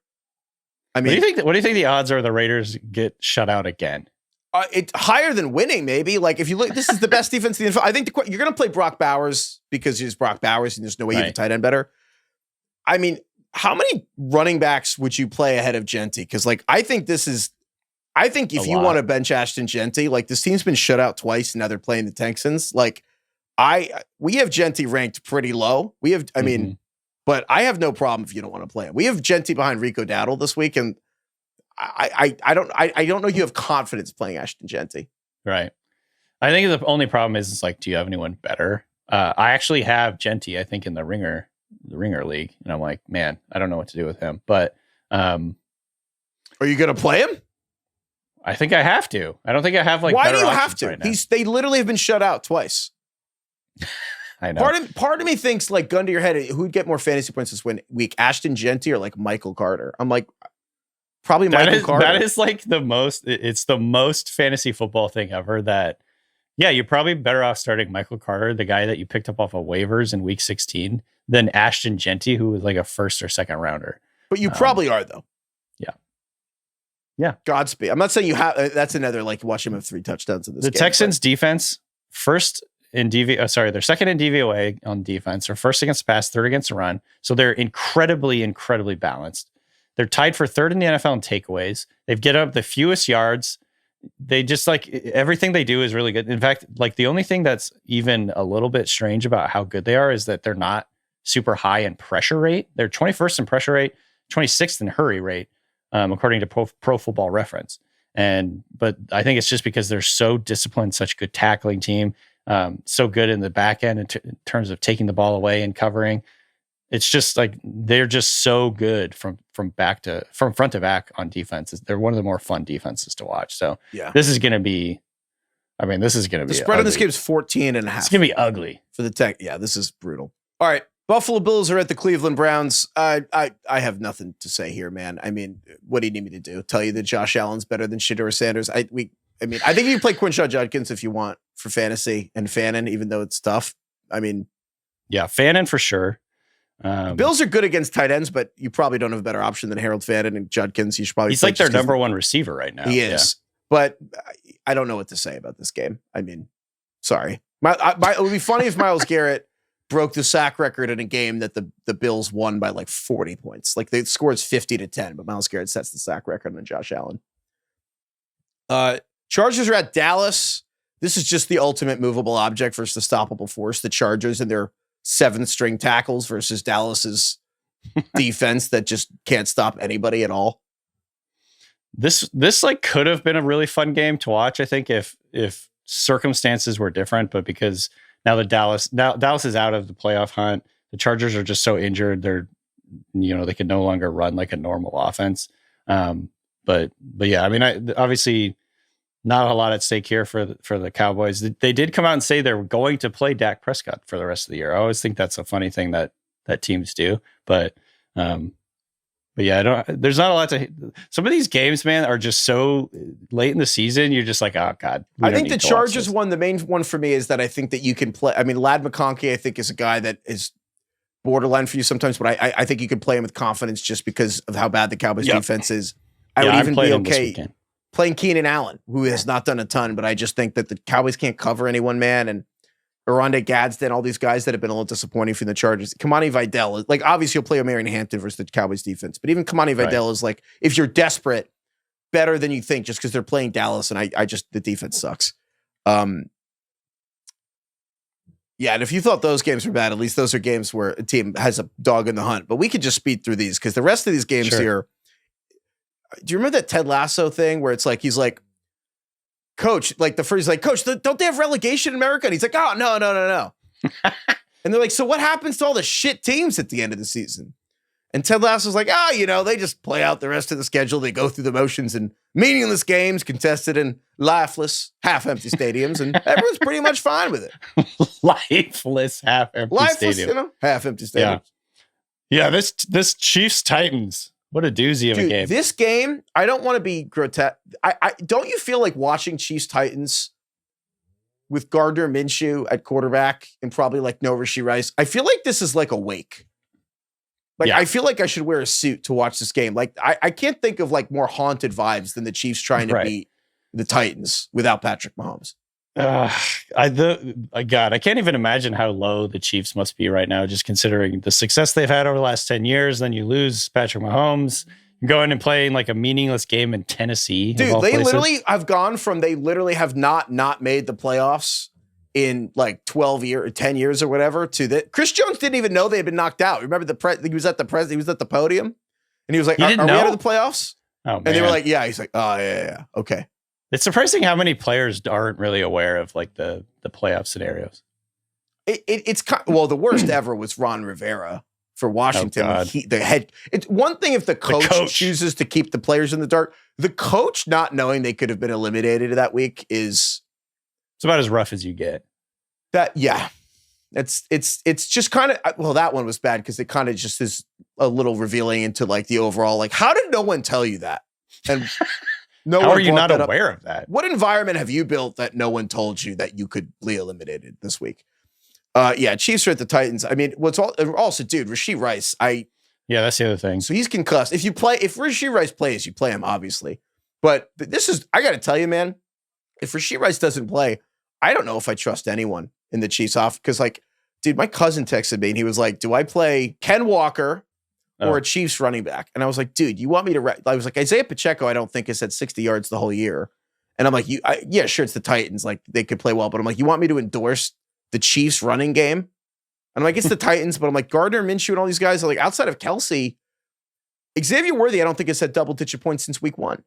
S1: I mean,
S3: what do you think the odds are the Raiders get shut out again?
S1: It's higher than winning, maybe. Like if you look, this is the best defense in the NFL. I think you're going to play Brock Bowers because he's Brock Bowers, and there's no way you have a tight end better. I mean, how many running backs would you play ahead of Genty? Because like I think if you want to bench Ashton Genty, like this team's been shut out twice, and now they're playing the Texans. Like we have Genty ranked pretty low. But I have no problem if you don't want to play him. We have Genty behind Rico Dowdle this week, and I don't know you have confidence playing Ashton Genty.
S3: Right. I think the only problem is like, do you have anyone better? I actually have Genty, I think, in the Ringer League, and I'm like, man, I don't know what to do with him. But
S1: are you going to play him?
S3: I think I have to. I don't think I have like.
S1: Why do you have to?
S3: Right
S1: They literally have been shut out twice.
S3: I know.
S1: Part of me thinks, like, gun to your head, who'd get more fantasy points this week, Ashton Genty or like Michael Carter? I'm like, probably Michael Carter.
S3: That is like it's the most fantasy football thing ever. That, yeah, you're probably better off starting Michael Carter, the guy that you picked up off of waivers in week 16, than Ashton Genty, who was like a first or second rounder.
S1: But you probably are, though.
S3: Yeah.
S1: Godspeed. I'm not saying you have. That's another, like, watch him have 3 touchdowns in this game.
S3: The Texans defense, they're second in DVOA on defense. They're first against the pass, third against the run. So they're incredibly, incredibly balanced. They're tied for third in the NFL in takeaways. They've get up the fewest yards. They just like everything they do is really good. In fact, like the only thing that's even a little bit strange about how good they are is that they're not super high in pressure rate. They're 21st in pressure rate, 26th in hurry rate, according to Pro Football Reference. But I think it's just because they're so disciplined, such a good tackling team, so good in the back end in terms of taking the ball away and covering. It's just like they're just so good from front to back on defense. They're one of the more fun defenses to watch. So
S1: yeah,
S3: this is going to be. The
S1: spread
S3: ugly.
S1: on this game is 14.5.
S3: It's going to be ugly
S1: for the Tech. Yeah, this is brutal. All right. Buffalo Bills are at the Cleveland Browns. I have nothing to say here, man. I mean, what do you need me to do? Tell you that Josh Allen's better than Shedeur Sanders? I think you play Quinshaw Judkins if you want for fantasy and Fannin, even though it's tough. I mean,
S3: yeah, Fannin for sure.
S1: Bills are good against tight ends, but you probably don't have a better option than Harold Fannin and Judkins. You should probably.
S3: He's like their number one receiver right now.
S1: He is, but I don't know what to say about this game. I mean, sorry. It would be funny if Myles Garrett broke the sack record in a game that the Bills won by like 40 points. Like they scored 50-10, but Myles Garrett sets the sack record on Josh Allen. Chargers are at Dallas. This is just the ultimate movable object versus the stoppable force. The Chargers and their 7th string tackles versus Dallas's defense that just can't stop anybody at all.
S3: This like could have been a really fun game to watch. I think if circumstances were different, but because now Dallas is out of the playoff hunt, the Chargers are just so injured. They can no longer run like a normal offense. But yeah, I mean, obviously not a lot at stake here for the Cowboys. They did come out and say they're going to play Dak Prescott for the rest of the year. I always think that's a funny thing that teams do, but yeah, there's not a lot to. Some of these games, man, are just so late in the season. You're just like, oh God.
S1: I think the Chargers one, the main one for me is that I think that you can play. I mean, Ladd McConkey, I think, is a guy that is borderline for you sometimes, but I think you can play him with confidence just because of how bad the Cowboys defense is. I would even be okay playing Keenan Allen, who has not done a ton, but I just think that the Cowboys can't cover anyone, man. And Oronde Gadsden, all these guys that have been a little disappointing from the Chargers. Kamani Vidal, like obviously you'll play O'Marion Hampton versus the Cowboys defense, but even Kamani Vidal is like, if you're desperate, better than you think just because they're playing Dallas, and I just, the defense sucks. Yeah, and if you thought those games were bad, at least those are games where a team has a dog in the hunt. But we could just speed through these because the rest of these games here. Do you remember that Ted Lasso thing where it's like he's like, Coach, like the first, he's like, Coach, don't they have relegation in America? And he's like, oh no. And they're like, so what happens to all the shit teams at the end of the season? And Ted Lasso's like, they just play out the rest of the schedule. They go through the motions and meaningless games contested in lifeless, half-empty stadiums, and everyone's pretty much fine with it.
S3: Lifeless, half-empty stadium.
S1: Half-empty stadiums.
S3: Yeah, this Chiefs-Titans, what a doozy of a game.
S1: This game, I don't want to be grotesque. I don't you feel like watching Chiefs-Titans with Gardner Minshew at quarterback and probably like no Rashee Rice? I feel like this is like a wake. Like,
S3: Yeah.
S1: I feel like I should wear a suit to watch this game. Like, I can't think of like more haunted vibes than the Chiefs trying to beat the Titans without Patrick Mahomes.
S3: God, I can't even imagine how low the Chiefs must be right now, just considering the success they've had over the last 10 years. Then you lose Patrick Mahomes, going and playing like a meaningless game in Tennessee.
S1: Dude, they literally have gone from they literally have not made the playoffs in like 12 years or 10 years or whatever to that. Chris Jones didn't even know they had been knocked out. Remember he was at the podium and he was like, are we out of the playoffs?
S3: Oh, man.
S1: And they were like, yeah. He's like, oh, yeah. Okay.
S3: It's surprising how many players aren't really aware of like the playoff scenarios.
S1: It's the worst ever was Ron Rivera for Washington.
S3: Oh,
S1: It's one thing if the coach chooses to keep the players in the dark. The coach not knowing they could have been eliminated that week is
S3: it's about as rough as you get.
S1: It's just kind of that one was bad because it kind of just is a little revealing into like the overall like how did no one tell you that? And
S3: how are you not aware of that?
S1: What environment have you built that no one told you that you could be eliminated this week? Chiefs are at the Titans. I mean, also, dude, Rashee Rice.
S3: Yeah, that's the other thing.
S1: So he's concussed. If Rashee Rice plays, you play him, obviously. But I got to tell you, man, if Rashee Rice doesn't play, I don't know if I trust anyone in the Chiefs off because, like, dude, my cousin texted me and he was like, "Do I play Ken Walker or a Chiefs running back?" And I was like, "Dude, you want me to?" I was like, Isaiah Pacheco, I don't think has had 60 yards the whole year. And I'm like, yeah, sure, it's the Titans, like they could play well, but I'm like, you want me to endorse the Chiefs running game? And I'm like, it's the Titans, but I'm like, Gardner Minshew and all these guys are like outside of Kelsey. Xavier Worthy, I don't think has had double-digit points since week 1.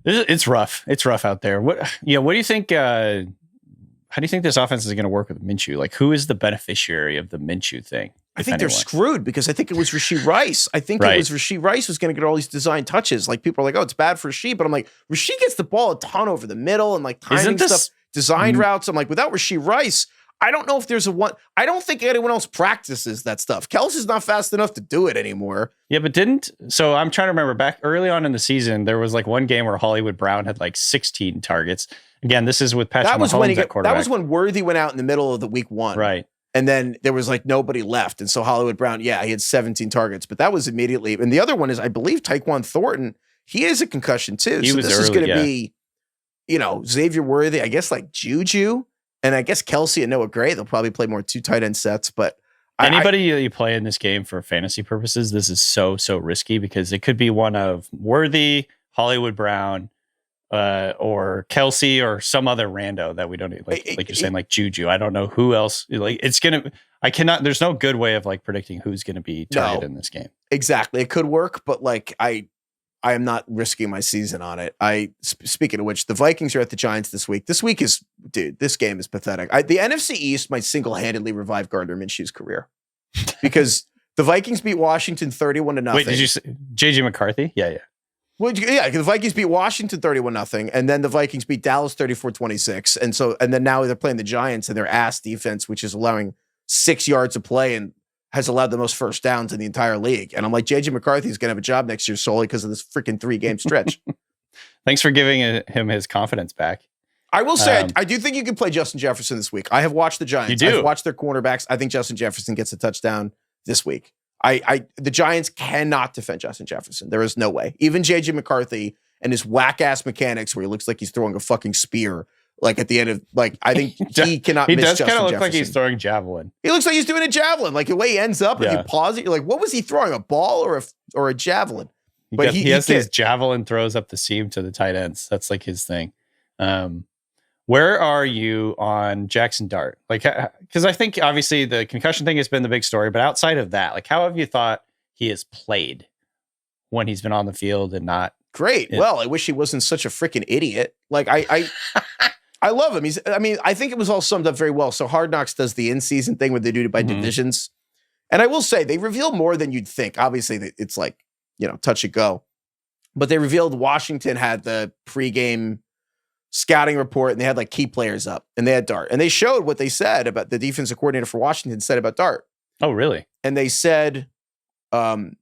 S3: It's rough. It's rough out there. What do you think? How do you think this offense is going to work with Minshew? Like, who is the beneficiary of the Minshew thing?
S1: I think they're screwed because I think it was Rashee Rice. I think it was Rashee Rice was going to get all these design touches. Like people are like, oh, it's bad for Rashee, but I'm like, Rashee gets the ball a ton over the middle and like timing stuff, design routes. I'm like, without Rashee Rice, I don't know if there's I don't think anyone else practices that stuff. Kelsey's not fast enough to do it anymore.
S3: Yeah, but so I'm trying to remember back early on in the season, there was like one game where Hollywood Brown had like 16 targets. Again, this is with Patrick Mahomes at quarterback.
S1: That was when Worthy went out in the middle of the week 1.
S3: Right.
S1: And then there was like nobody left. And so Hollywood Brown, he had 17 targets, but that was immediately. And the other one is, I believe, Tyquan Thornton. He has a concussion too. This is going to be, Xavier Worthy, I guess like Juju. And I guess Kelsey and Noah Gray, they'll probably play more 2 tight end sets. But
S3: anybody you play in this game for fantasy purposes, this is so risky because it could be one of Worthy, Hollywood Brown, or Kelsey or some other rando that we don't need. Like you're saying, like Juju. I don't know who else. Like there's no good way of like predicting who's going to be targeted in this game.
S1: Exactly. It could work, but like I am not risking my season on it. Speaking of which, the Vikings are at the Giants this week. This game is pathetic. The NFC East might single-handedly revive Gardner Minshew's career because the Vikings beat Washington 31-0.
S3: Wait, did you say JJ McCarthy? Yeah.
S1: Well, yeah, the Vikings beat Washington 31-0, and then the Vikings beat Dallas 34-26. And then now they're playing the Giants and their ass defense, which is allowing 6 yards of play and has allowed the most first downs in the entire league. And I'm like, JJ McCarthy's going to have a job next year solely because of this freaking 3-game stretch.
S3: Thanks for giving him his confidence back.
S1: I will say, I do think you can play Justin Jefferson this week. I have watched the Giants.
S3: You do?
S1: I've watched their cornerbacks. I think Justin Jefferson gets a touchdown this week. The Giants cannot defend Justin Jefferson. There is no way. Even JJ McCarthy and his whack-ass mechanics where he looks like he's throwing a fucking spear. Like at the end of I think he cannot miss Justin Jefferson. He does kind of look
S3: like he's throwing javelin.
S1: He looks like he's doing a javelin. Like the way he ends up, if you pause it, you're like, what was he throwing? A ball or a javelin?
S3: But he has these javelin throws up the seam to the tight ends. That's like his thing. Where are you on Jackson Dart? Like, because I think obviously the concussion thing has been the big story, but outside of that, like, how have you thought he has played when he's been on the field and not
S1: great? Well, I wish he wasn't such a freaking idiot. Like I love him. I think it was all summed up very well. So Hard Knocks does the in-season thing where they do it by divisions. And I will say they reveal more than you'd think. Obviously, it's like, touch and go. But they revealed Washington had the pregame scouting report and they had like key players up and they had Dart. And they showed what they said about the defensive coordinator for Washington said about Dart.
S3: Oh, really?
S1: And they said the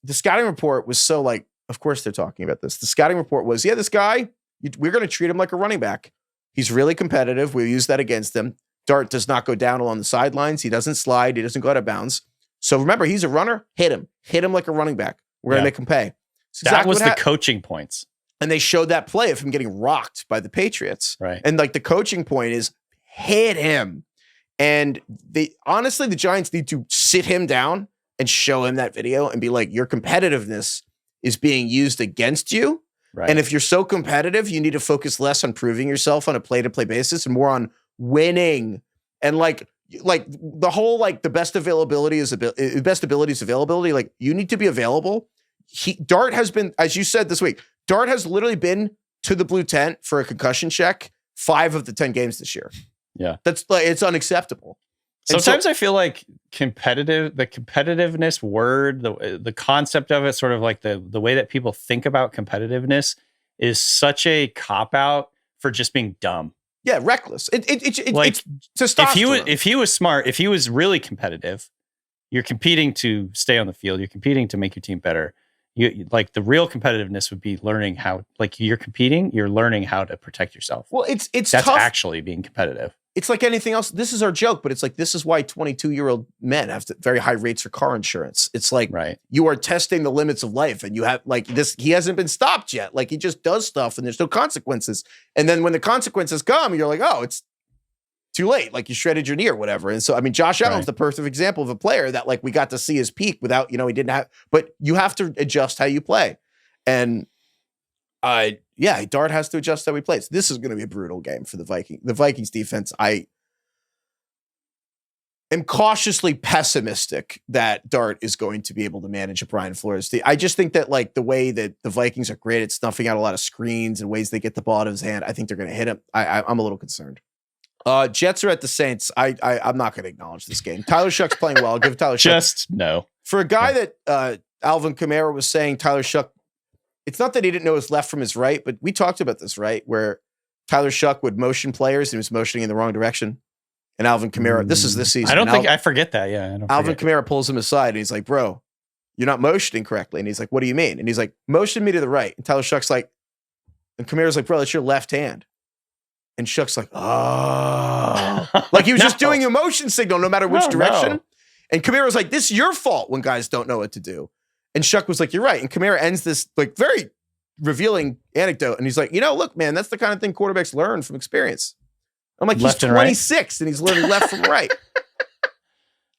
S1: scouting report was so like, of course they're talking about this. The scouting report was, this guy, we're going to treat him like a running back. He's really competitive. We'll use that against him. Dart does not go down along the sidelines. He doesn't slide. He doesn't go out of bounds. So remember, he's a runner. Hit him like a running back. We're going to make him pay.
S3: That was the coaching points.
S1: And they showed that play of him getting rocked by the Patriots.
S3: Right.
S1: And like the coaching point is hit him. And honestly, the Giants need to sit him down and show him that video and be like, your competitiveness is being used against you.
S3: Right.
S1: And if you're so competitive, you need to focus less on proving yourself on a play-to-play basis and more on winning. And like the whole, like the best ability is availability. Like you need to be available. Dart has been, as you said this week, Dart has literally been to the blue tent for a concussion check 5 of the 10 games this year.
S3: Yeah.
S1: That's like, it's unacceptable.
S3: Sometimes I feel like the competitiveness word, the concept of it, sort of like the way that people think about competitiveness is such a cop out for just being dumb.
S1: Yeah, reckless. It's
S3: testosterone. If he was smart, if he was really competitive, you're competing to stay on the field. You're competing to make your team better. You like the real competitiveness would be learning how, like you're competing, you're learning how to protect yourself.
S1: Well, that's
S3: tough.
S1: Actually
S3: being competitive.
S1: It's like anything else. This is our joke, but it's like, this is why 22-year-old men have very high rates for car insurance. It's like, you are testing the limits of life and you have like this, he hasn't been stopped yet. Like he just does stuff and there's no consequences. And then when the consequences come, you're like, oh, it's too late. Like you shredded your knee or whatever. And so, I mean, Josh Allen's the perfect example of a player that like we got to see his peak without, he didn't have, but you have to adjust how you play. And Dart has to adjust how he plays. This is going to be a brutal game for the Vikings. The Vikings defense, I am cautiously pessimistic that Dart is going to be able to manage a Brian Flores. I just think that like the way that the Vikings are great at snuffing out a lot of screens and ways they get the ball out of his hand, I think they're going to hit him. I'm a little concerned. Jets are at the Saints. I'm not going to acknowledge this game. Tyler Shuck's playing well. I'll give Tyler Shuck.
S3: Just no.
S1: For a guy that Alvin Kamara was saying Tyler Shuck, it's not that he didn't know his left from his right, but we talked about this, right? Where Tyler Shuck would motion players and he was motioning in the wrong direction. And Alvin Kamara, this is this season.
S3: I forget that. Yeah.
S1: Alvin Kamara pulls him aside and he's like, bro, you're not motioning correctly. And he's like, what do you mean? And he's like, motion me to the right. And Tyler Shuck's like, and Kamara's like, bro, that's your left hand. And Shuck's like, oh. Like he was just doing a motion signal no matter which direction. No. And Kamara's like, this is your fault when guys don't know what to do. And Shuck was like, you're right. And Kamara ends this like very revealing anecdote. And he's like, look, man, that's the kind of thing quarterbacks learn from experience. I'm like, he's 26 and he's learning left from right.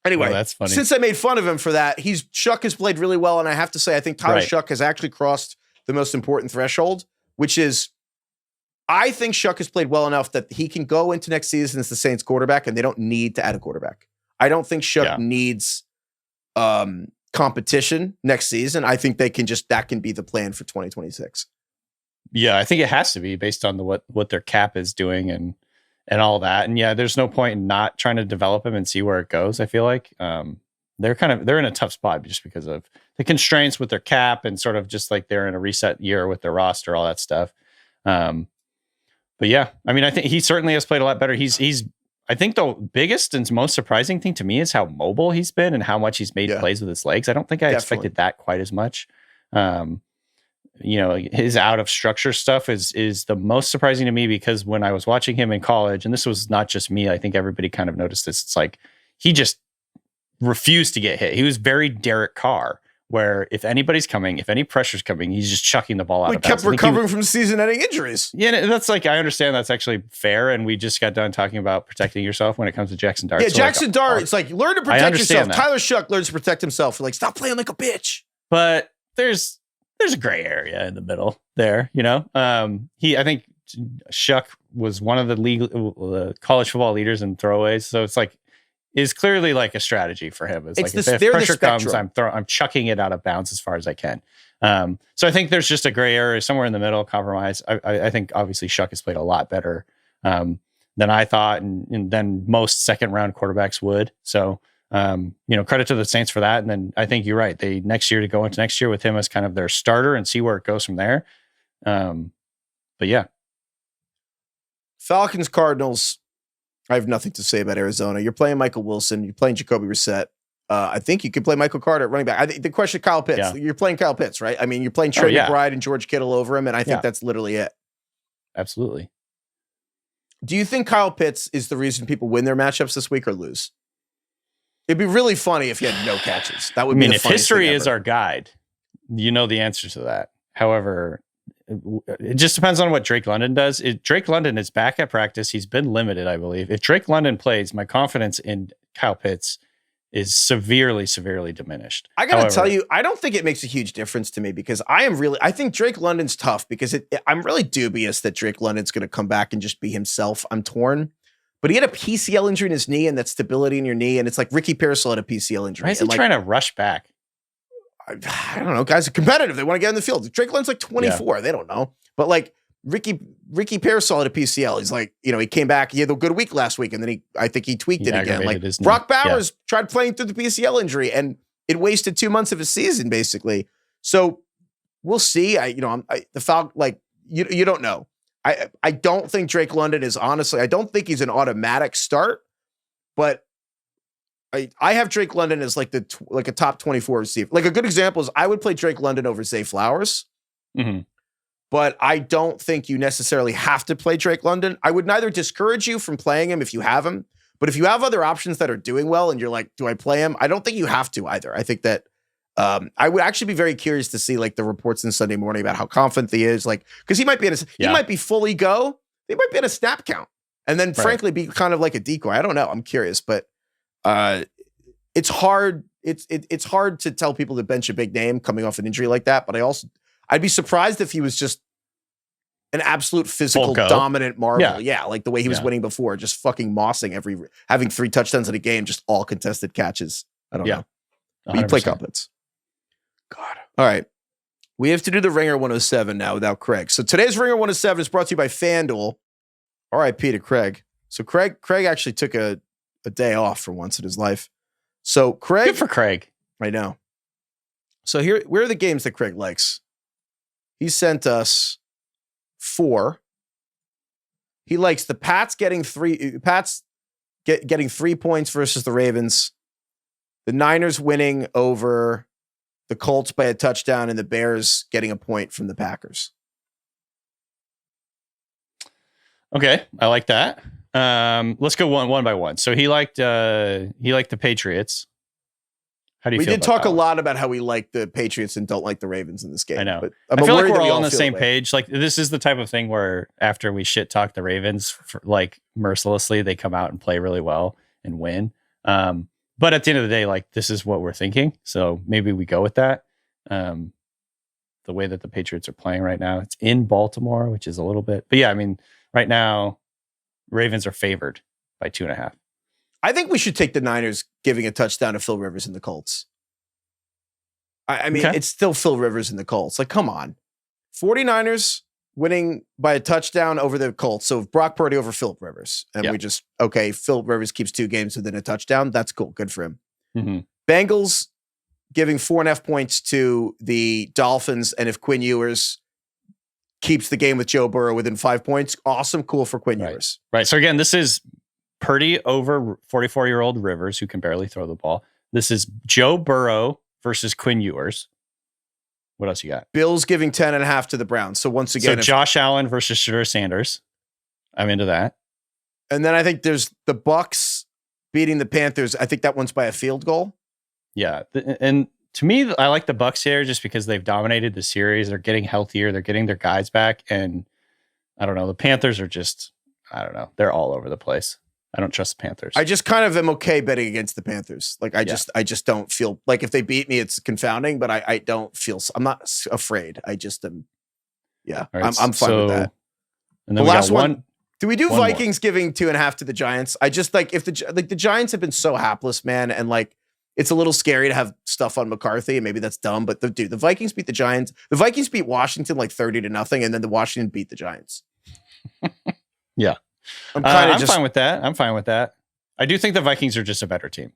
S1: Anyway,
S3: that's funny.
S1: Since I made fun of him for that, Shuck has played really well. And I have to say, I think Tyler Shuck has actually crossed the most important threshold, which is I think Shuck has played well enough that he can go into next season as the Saints quarterback and they don't need to add a quarterback. I don't think Shuck needs competition next season. I think that can be the plan for 2026.
S3: Yeah, I think it has to be based on what their cap is doing and all that. And yeah, there's no point in not trying to develop him and see where it goes. I feel like they're in a tough spot just because of the constraints with their cap and sort of just like they're in a reset year with their roster, all that stuff. But yeah, I mean, I think he certainly has played a lot better. I think the biggest and most surprising thing to me is how mobile he's been and how much he's made plays with his legs. I don't think I expected that quite as much. His out of structure stuff is the most surprising to me because when I was watching him in college, and this was not just me, I think everybody kind of noticed this. It's like he just refused to get hit. He was very Derek Carr, where if anybody's coming, if any pressure's coming, he's just chucking the ball out of bounds.
S1: He kept recovering from season-ending injuries.
S3: Yeah, that's like, I understand that's actually fair, and we just got done talking about protecting yourself when it comes to Jackson Dart.
S1: Yeah, so Jackson Dart, it's like, learn to protect yourself.
S3: That.
S1: Tyler Shuck learns to protect himself. Like, stop playing like a bitch.
S3: But there's a gray area in the middle there, I think Shuck was one of the college football leaders in throwaways, so it's like, is clearly like a strategy for him. It's like if pressure comes, I'm chucking it out of bounds as far as I can. So I think there's just a gray area somewhere in the middle, compromise. I think obviously Shuck has played a lot better than I thought, and than most second round quarterbacks would. So credit to the Saints for that. And then I think you're right. They go into next year with him as kind of their starter and see where it goes from there. But yeah,
S1: Falcons-Cardinals. I have nothing to say about Arizona. You're playing Michael Wilson. You're playing Jacoby Brissett. I think you could play Michael Carter at running back. I think the question, Kyle Pitts. Yeah. You're playing Kyle Pitts, right? I mean, you're playing Trey McBride and George Kittle over him, and I think that's literally it.
S3: Absolutely.
S1: Do you think Kyle Pitts is the reason people win their matchups this week or lose? It'd be really funny if he had no catches. That would be the
S3: if
S1: funniest
S3: history
S1: thing
S3: is
S1: ever.
S3: our guide, you know the answer to that. However, it just depends on what Drake London does. Drake London is back at practice. He's been limited, I believe. If Drake London plays, my confidence in Kyle Pitts is severely, severely diminished.
S1: I got to tell you, I don't think it makes a huge difference to me because I think Drake London's tough because I'm really dubious that Drake London's going to come back and just be himself. I'm torn. But he had a PCL injury in his knee and that stability in your knee. And it's like Ricky Pearsall had a PCL injury.
S3: Why is he trying to rush back?
S1: I don't know. Guys are competitive. They want to get in the field. Drake London's like 24. Yeah. They don't know. But like Ricky Pearsall had a PCL. He's like, he came back. He had a good week last week. And then I think he tweaked it again. Like Brock Bowers tried playing through the PCL injury and it wasted 2 months of his season, basically. So we'll see. The Falcons, like, you don't know. I don't think Drake London is I don't think he's an automatic start, but I have Drake London as like a top 24 receiver. Like a good example is I would play Drake London over Zay Flowers, but I don't think you necessarily have to play Drake London. I would neither discourage you from playing him if you have him, but if you have other options that are doing well and you're like, do I play him? I don't think you have to either. I think that I would actually be very curious to see like the reports in Sunday morning about how confident he is, like because he might be he might be fully go, he might be in a snap count, and then frankly be kind of like a decoy. I don't know. I'm curious, but it's hard. It's hard to tell people to bench a big name coming off an injury like that. But I'd be surprised if he was just an absolute physical dominant marvel. Yeah, like the way he was winning before, just fucking mossing having 3 touchdowns in a game, just all contested catches. I don't know. But you play couplets. God. All right. We have to do the Ringer 107 now without Craig. So today's Ringer 107 is brought to you by FanDuel. R.I.P. to Craig. So Craig actually took a day off for once in his life. So Craig.
S3: Good for Craig.
S1: I know. So here are the games that Craig likes. He sent us 4. He likes the Pats getting 3 points versus the Ravens. The Niners winning over the Colts by a touchdown and the Bears getting a point from the Packers.
S3: Okay, I like that. Let's go one by one. So he liked the Patriots. How do you feel? We did
S1: talk a lot about how we like the Patriots and don't like the Ravens in this game.
S3: I know.
S1: But
S3: I feel like we're all on the same page. Like this is the type of thing where after we shit talk the Ravens like mercilessly, they come out and play really well and win. But at the end of the day, like this is what we're thinking. So maybe we go with that. The way that the Patriots are playing right now, it's in Baltimore, which is a little bit, but yeah, I mean, right now, Ravens are favored by 2.5.
S1: I think we should take the Niners giving a touchdown to Phil Rivers and the Colts. I mean, It's still Phil Rivers and the Colts. Like, come on. 49ers winning by a touchdown over the Colts. So Brock Purdy over Philip Rivers. And we just, Philip Rivers keeps 2 games within a touchdown. That's cool. Good for him. Mm-hmm. Bengals giving 4.5 points to the Dolphins. And if Quinn Ewers keeps the game with Joe Burrow within 5 points, awesome. Cool for Quinn Ewers.
S3: Right. So again, this is Purdy over 44-year-old Rivers, who can barely throw the ball. This is Joe Burrow versus Quinn Ewers. What else you got?
S1: Bills giving 10.5 to the Browns. So once again,
S3: so Josh Allen versus Shedeur Sanders. I'm into that.
S1: And then I think there's the Bucs beating the Panthers. I think that one's by a field goal.
S3: Yeah. And to me, I like the Bucs here just because they've dominated the series. They're getting healthier. They're getting their guys back. And I don't know. The Panthers are just, I don't know. They're all over the place. I don't trust the Panthers.
S1: I just kind of am okay betting against the Panthers. Like I just don't feel like if they beat me, it's confounding, but I don't feel, I'm not afraid. I just am. Yeah, right, I'm fine with that.
S3: And then the last one.
S1: Do we do Vikings giving 2.5 to the Giants? I just like if the Giants have been so hapless, man. And like, it's a little scary to have stuff on McCarthy and maybe that's dumb, but the Vikings beat the Giants. The Vikings beat Washington like 30-0. And then the Washington beat the Giants.
S3: Yeah. I'm fine with that. I'm fine with that. I do think the Vikings are just a better team.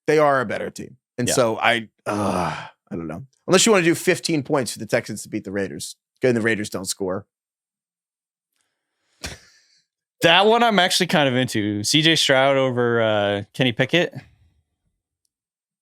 S1: They are a better team. And so I don't know. Unless you want to do 15 points for the Texans to beat the Raiders. And the Raiders don't score.
S3: That one I'm actually kind of into. CJ Stroud over Kenny Pickett.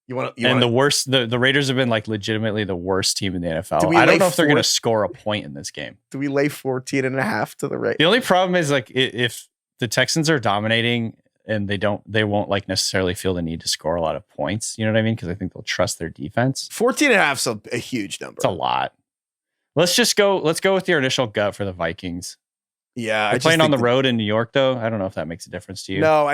S3: The Raiders have been like legitimately the worst team in the NFL. I don't know if they're going to score a point in this game.
S1: Do we lay 14.5 to the Raiders?
S3: The only problem is like if the Texans are dominating, and they won't like necessarily feel the need to score a lot of points. You know what I mean? Because I think they'll trust their defense.
S1: 14.5 is a huge number.
S3: It's a lot. Let's go with your initial gut for the Vikings.
S1: Yeah,
S3: they're playing on the road in New York, though. I don't know if that makes a difference to you.
S1: No,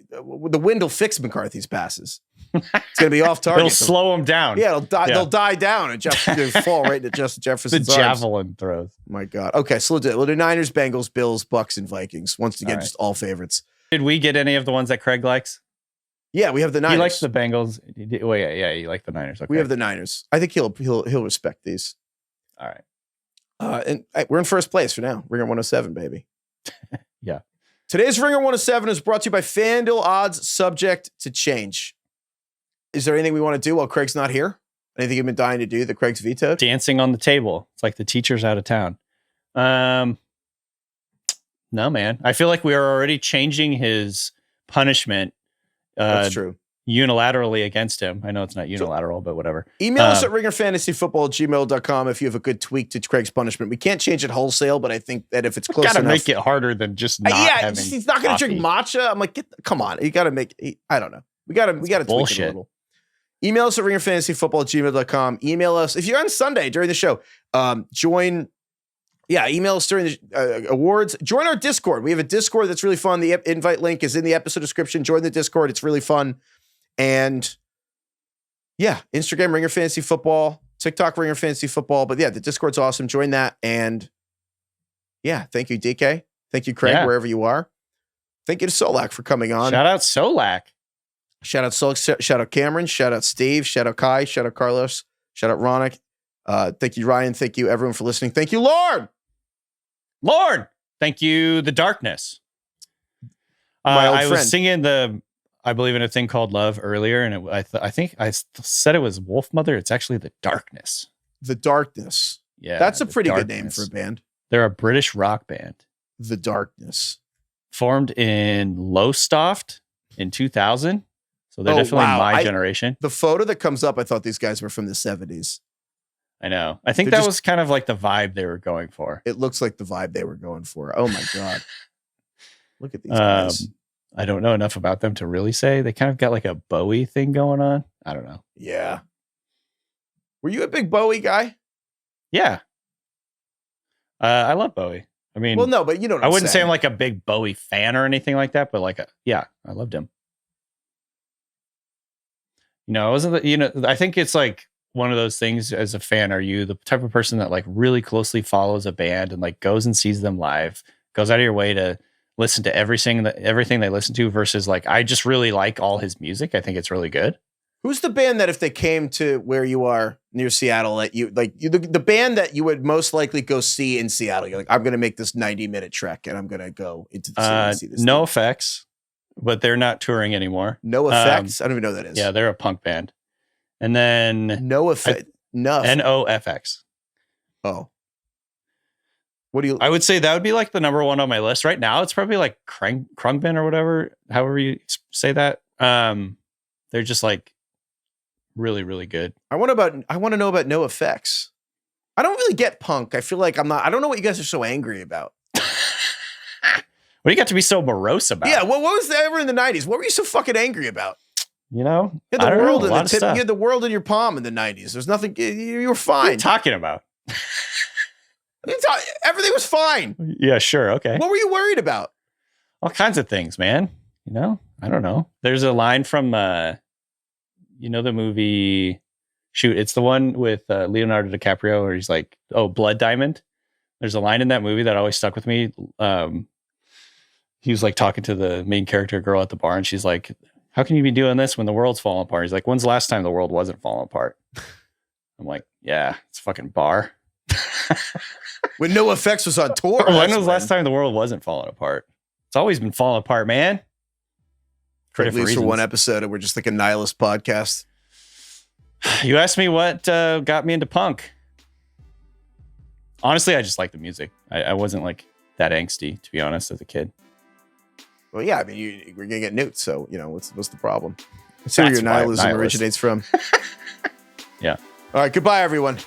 S1: the wind will fix McCarthy's passes. It's going to be off target.
S3: It'll slow them down.
S1: Yeah, they'll die down and they'll fall right into Justin Jefferson's
S3: the javelin throws.
S1: My God. Okay, so we'll do Niners, Bengals, Bills, Bucs, and Vikings. Once again, just all favorites.
S3: Did we get any of the ones that Craig likes?
S1: Yeah, we have the Niners.
S3: He likes the Bengals. Yeah, you like the Niners. Okay.
S1: We have the Niners. I think he'll respect these.
S3: All right.
S1: And we're in first place for now. Ringer 107, baby.
S3: Yeah.
S1: Today's Ringer 107 is brought to you by FanDuel Odds, subject to change. Is there anything we want to do while Craig's not here? Anything you've been dying to do that Craig's vetoed?
S3: Dancing on the table. It's like the teacher's out of town. No, man. I feel like we are already changing his punishment.
S1: That's true.
S3: Unilaterally against him. I know it's not unilateral, but whatever.
S1: Email us at ringerfantasyfootball@gmail.com if you have a good tweak to Craig's punishment. We can't change it wholesale, but I think that if it's close enough.
S3: Gotta make it harder than just not having
S1: he's not going to drink matcha. I'm like, come on. You got to make I don't know. We got to tweak it a little. Email us at ringerfantasyfootball@gmail.com. Email us. If you're on Sunday during the show, email us during the awards. Join our Discord. We have a Discord that's really fun. The invite link is in the episode description. Join the Discord. It's really fun. And yeah, Instagram, Ringer Fantasy Football, TikTok, Ringer Fantasy Football. But yeah, the Discord's awesome. Join that. And yeah, thank you, DK. Thank you, Craig, wherever you are. Thank you to Solak for coming on.
S3: Shout out Solak.
S1: Shout out Solak. Shout out Cameron. Shout out Steve. Shout out Kai. Shout out Carlos. Shout out Ronak. Thank you, Ryan. Thank you, everyone, for listening. Thank you, Lord.
S3: Thank you, The Darkness.
S1: My old
S3: I
S1: friend.
S3: was singing I Believe in a Thing Called Love earlier, and I think I said it was Wolf Mother. It's actually The Darkness.
S1: The Darkness.
S3: Yeah.
S1: That's a pretty good name for a band.
S3: They're a British rock band.
S1: The Darkness.
S3: Formed in Lowestoft in 2000. So they're definitely my generation.
S1: The photo that comes up, I thought these guys were from the 70s.
S3: I know. I think that was kind of like the vibe they were going for.
S1: It looks like the vibe they were going for. Oh my God. Look at these guys.
S3: I don't know enough about them to really say. They kind of got like a Bowie thing going on. I don't know.
S1: Yeah. Were you a big Bowie guy?
S3: Yeah. I love Bowie. I mean,
S1: well, no, but you know what
S3: I wouldn't say I'm like a big Bowie fan or anything like that, but I loved him. I wasn't, I think it's like one of those things as a fan. Are you the type of person that like really closely follows a band and like goes and sees them live, goes out of your way to listen to everything they listen to versus like, I just really like all his music. I think it's really good.
S1: Who's the band that if they came to where you are near Seattle, that the band that you would most likely go see in Seattle? You're like, I'm going to make this 90-minute trek and I'm going to go into the city and see this.
S3: No Effects, but they're not touring anymore.
S1: No Effects? I don't even know what that is.
S3: Yeah, they're a punk band. And then
S1: No Effect.
S3: NOFX.
S1: Oh. What do you?
S3: I would say that would be like the number one on my list right now. It's probably like Krungbin or whatever, however you say that. They're just like really, really good.
S1: I want to know about No Effects. I don't really get punk. I feel like I don't know what you guys are so angry about.
S3: What do you got to be so morose about?
S1: Yeah, what was that ever in the 90s? What were you so fucking angry about?
S3: You know?
S1: You had the world in your palm in the 90s. There's nothing, you were fine.
S3: What are you talking about?
S1: Everything was fine.
S3: Yeah, sure. Okay.
S1: What were you worried about?
S3: All kinds of things, man. I don't know. There's a line from, the movie, it's the one with Leonardo DiCaprio where he's like, oh, Blood Diamond. There's a line in that movie that always stuck with me. He was like talking to the main character girl at the bar and she's like, how can you be doing this when the world's falling apart? He's like, when's the last time the world wasn't falling apart? I'm like, yeah, it's a fucking bar.
S1: When No Effects was on tour.
S3: When was the last time the world wasn't falling apart? It's always been falling apart, man.
S1: At least for one episode, and we're just like a nihilist podcast.
S3: You asked me what got me into punk. Honestly, I just like the music. I wasn't like that angsty, to be honest, as a kid.
S1: Well, yeah, I mean, we're gonna get nuked, so what's the problem? That's where your nihilism originates from.
S3: Yeah.
S1: All right, goodbye, everyone.